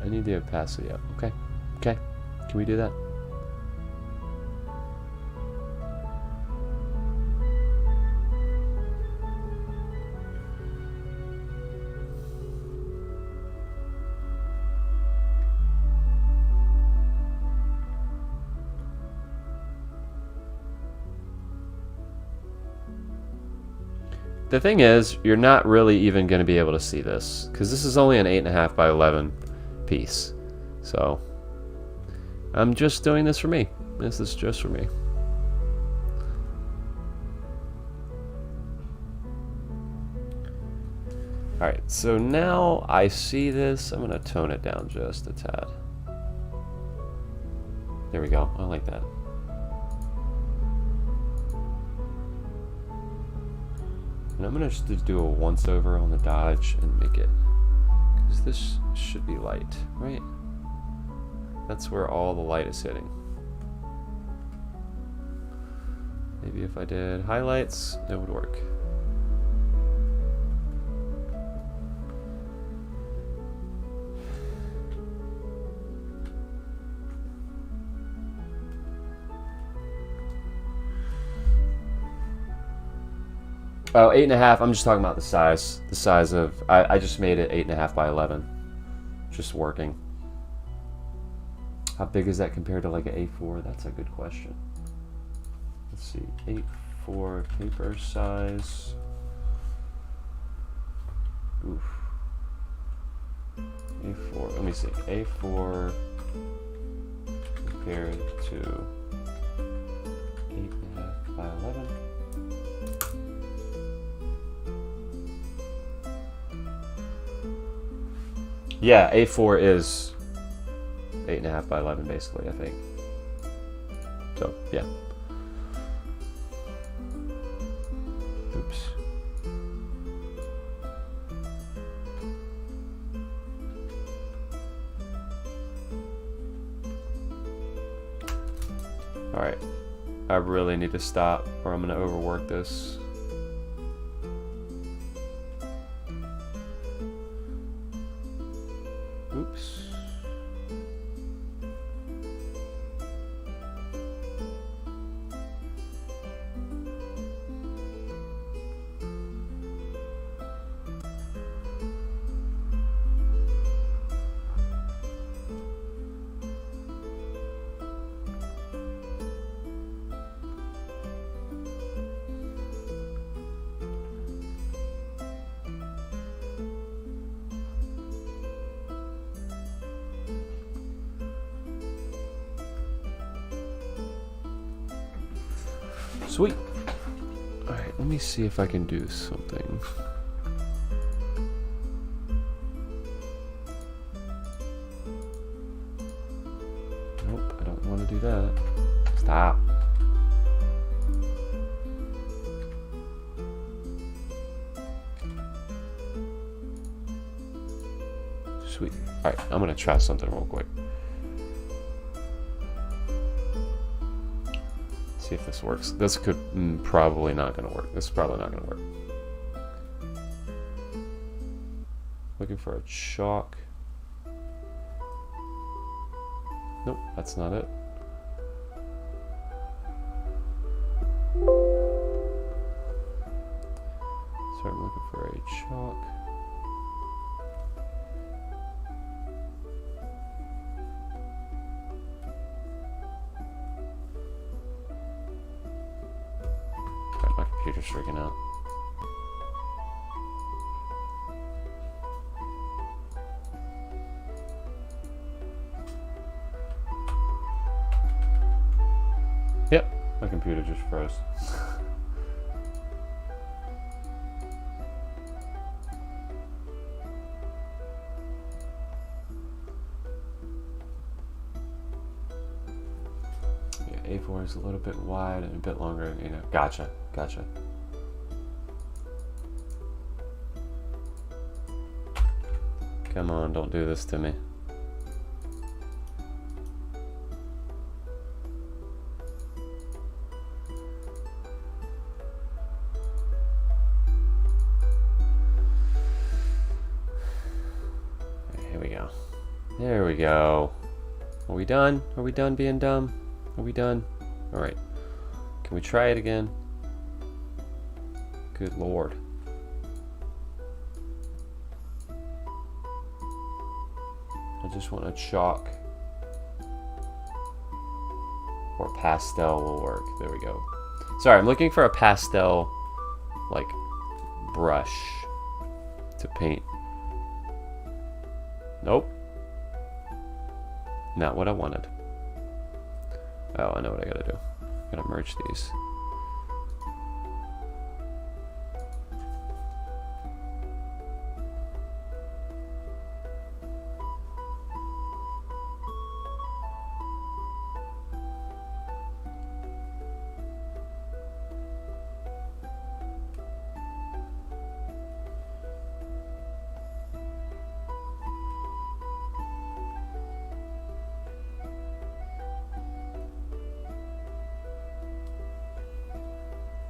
I need the opacity up. Okay. Okay. Can we do that? The thing is, you're not really even going to be able to see this, because this is only an 8.5 by 11 piece. So I'm just doing this for me. This is just for me. Alright, so now I see this. I'm going to tone it down just a tad. There we go. I like that. And I'm going to just do a once over on the dodge and make it, because this should be light, right? That's where all the light is hitting. Maybe if I did highlights, it would work. Oh, 8.5. I'm just talking about the size. The size of... I just made it 8.5 by 11. Just working. How big is that compared to like an A4? That's a good question. Let's see. A4 paper size. Oof. A4. Let me see. A4 compared to 8.5 by 11. Yeah, A4 is 8.5 by 11, basically, I think. So, yeah. Oops. Alright. I really need to stop, or I'm going to overwork this. Oops. Sweet. Alright, let me see if I can do something. Nope, I don't want to do that. Stop. Sweet. Alright, I'm going to try something real quick. See if this works. This could probably not going to work. This is probably not going to work. Looking for a chalk. Nope, that's not it. So I'm looking for a chalk. My computer's freaking out. Yep, my computer just froze. Yeah, A4 is a little bit wide and a bit longer, you know. Gotcha. Gotcha. Come on, don't do this to me. Here we go. There we go. Are we done? Are we done being dumb? Are we done? Alright. Can we try it again? Good lord. I just want a chalk or pastel will work. There we go. Sorry, I'm looking for a pastel like brush to paint. Nope. Not what I wanted. Oh, I know what I gotta do. I gotta merge these.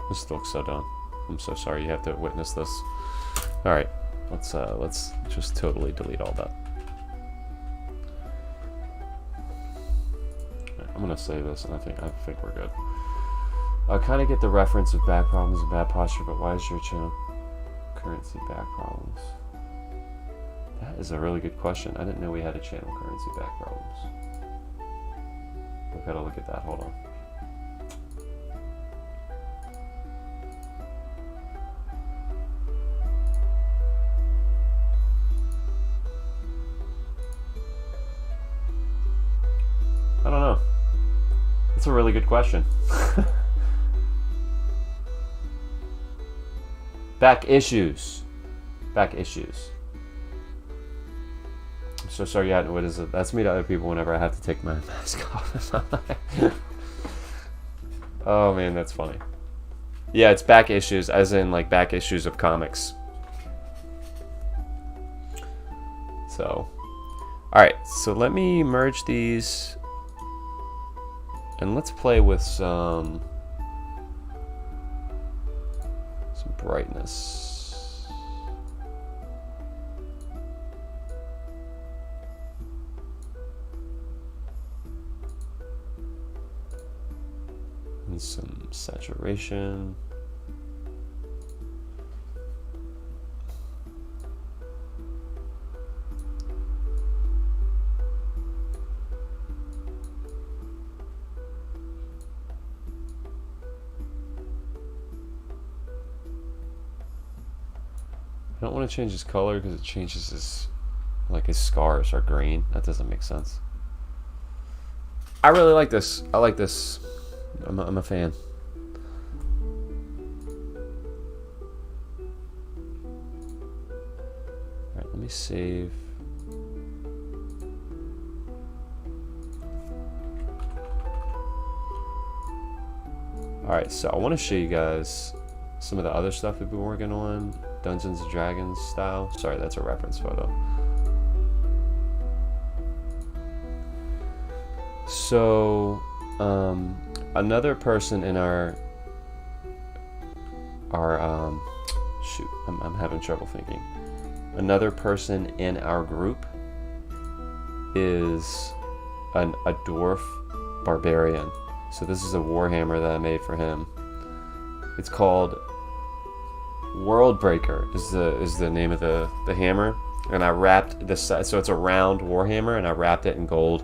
This looks so dumb. I'm so sorry you have to witness this. Alright, let's just totally delete all that. Right, I'm gonna save this and I think we're good. I kind of get the reference of back problems and bad posture, but why is your channel currency back problems? That is a really good question. I didn't know we had a channel currency back problems. I've got to look at that, hold on. That's a really good question. Back issues. Back issues. I'm so sorry you had, what is it? That's me to other people whenever I have to take my mask off. Oh man, that's funny. Yeah, it's back issues, as in like back issues of comics. So, alright, so let me merge these. And let's play with some brightness. And some saturation. I don't want to change his color because it changes his, like his scars are green. That doesn't make sense. I really like this. I like this. I'm a fan. Alright, let me save. Alright, so I want to show you guys some of the other stuff we've been working on. Dungeons and Dragons style. Sorry, that's a reference photo. So, another person in our shoot, I'm having trouble thinking. Another person in our group is a dwarf barbarian. So this is a warhammer that I made for him. It's called Worldbreaker is the name of the hammer, and I wrapped this, so it's a round warhammer, and I wrapped it in gold.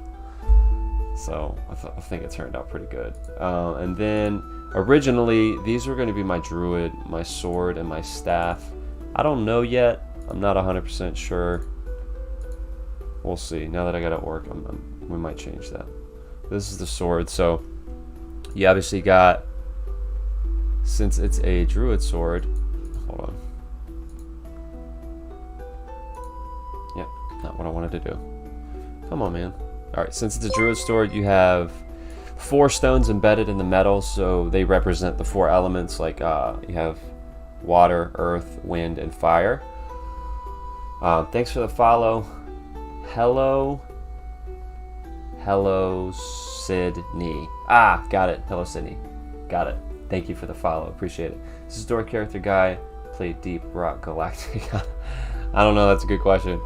So I think it turned out pretty good. And then originally these were going to be my druid, my sword, and my staff. I don't know yet. I'm not 100% sure. We'll see. Now that I got it work, we might change that. This is the sword. So you obviously got, since it's a druid sword. Hold on. Yep, not what I wanted to do. Come on, man. Alright, since it's a druid sword, you have 4 stones embedded in the metal, so they represent the 4 elements, like you have water, earth, wind, and fire. Thanks for the follow. Hello Sydney. Ah, got it. Hello Sydney. Got it. Thank you for the follow. Appreciate it. This is Door Character Guy. Play Deep Rock Galactic. I don't know. That's a good question.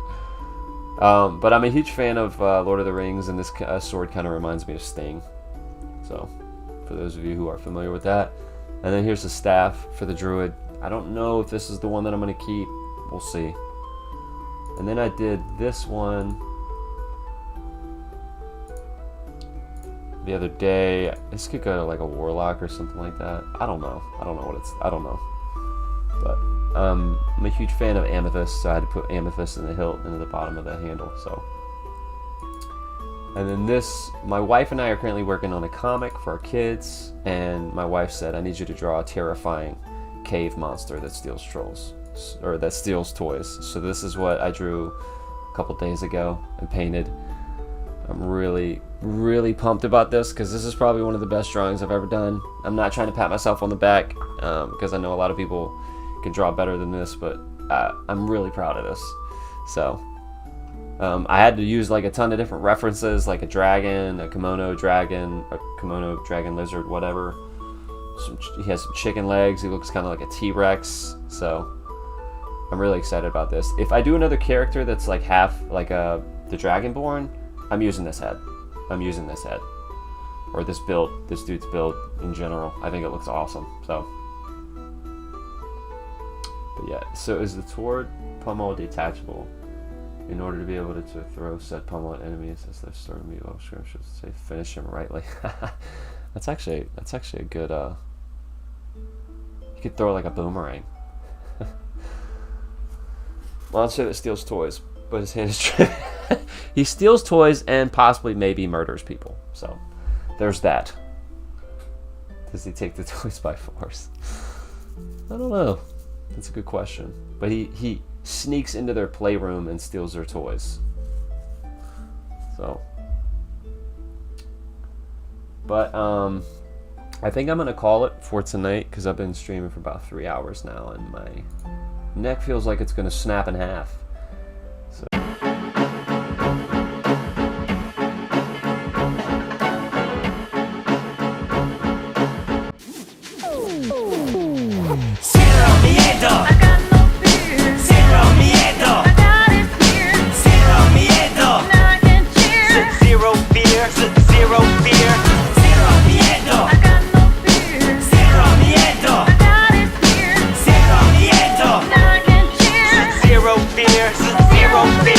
But I'm a huge fan of Lord of the Rings, and this sword kind of reminds me of Sting. So, for those of you who are familiar with that. And then here's the staff for the druid. I don't know if this is the one that I'm going to keep. We'll see. And then I did this one the other day. This could go to like a warlock or something like that. I don't know. I don't know. But I'm a huge fan of amethyst, so I had to put amethyst in the hilt and at the bottom of the handle. So, and then this, my wife and I are currently working on a comic for our kids, and my wife said, I need you to draw a terrifying cave monster that steals trolls, or that steals toys. So this is what I drew a couple days ago and painted. I'm really pumped about this because this is probably one of the best drawings I've ever done. I'm not trying to pat myself on the back because I know a lot of people can draw better than this, but I'm really proud of this. So I had to use like a ton of different references, like a dragon, a kimono dragon lizard, whatever. He has some chicken legs. He looks kind of like a T-Rex. So I'm really excited about this. If I do another character that's like half like the Dragonborn, I'm using this head. Or this build, this dude's build in general. I think it looks awesome. So, but yeah. So is the sword pommel detachable? In order to be able to throw said pommel at enemies as they're starting to be low skirmishes, say finish him rightly. That's actually a good. You could throw like a boomerang. Monster that steals toys, but his hand is trained. He steals toys and possibly maybe murders people. So there's that. Does he take the toys by force? I don't know. That's a good question. But he sneaks into their playroom and steals their toys. So. But, I think I'm going to call it for tonight because I've been streaming for about 3 hours now and my neck feels like it's going to snap in half. So. Zero fear.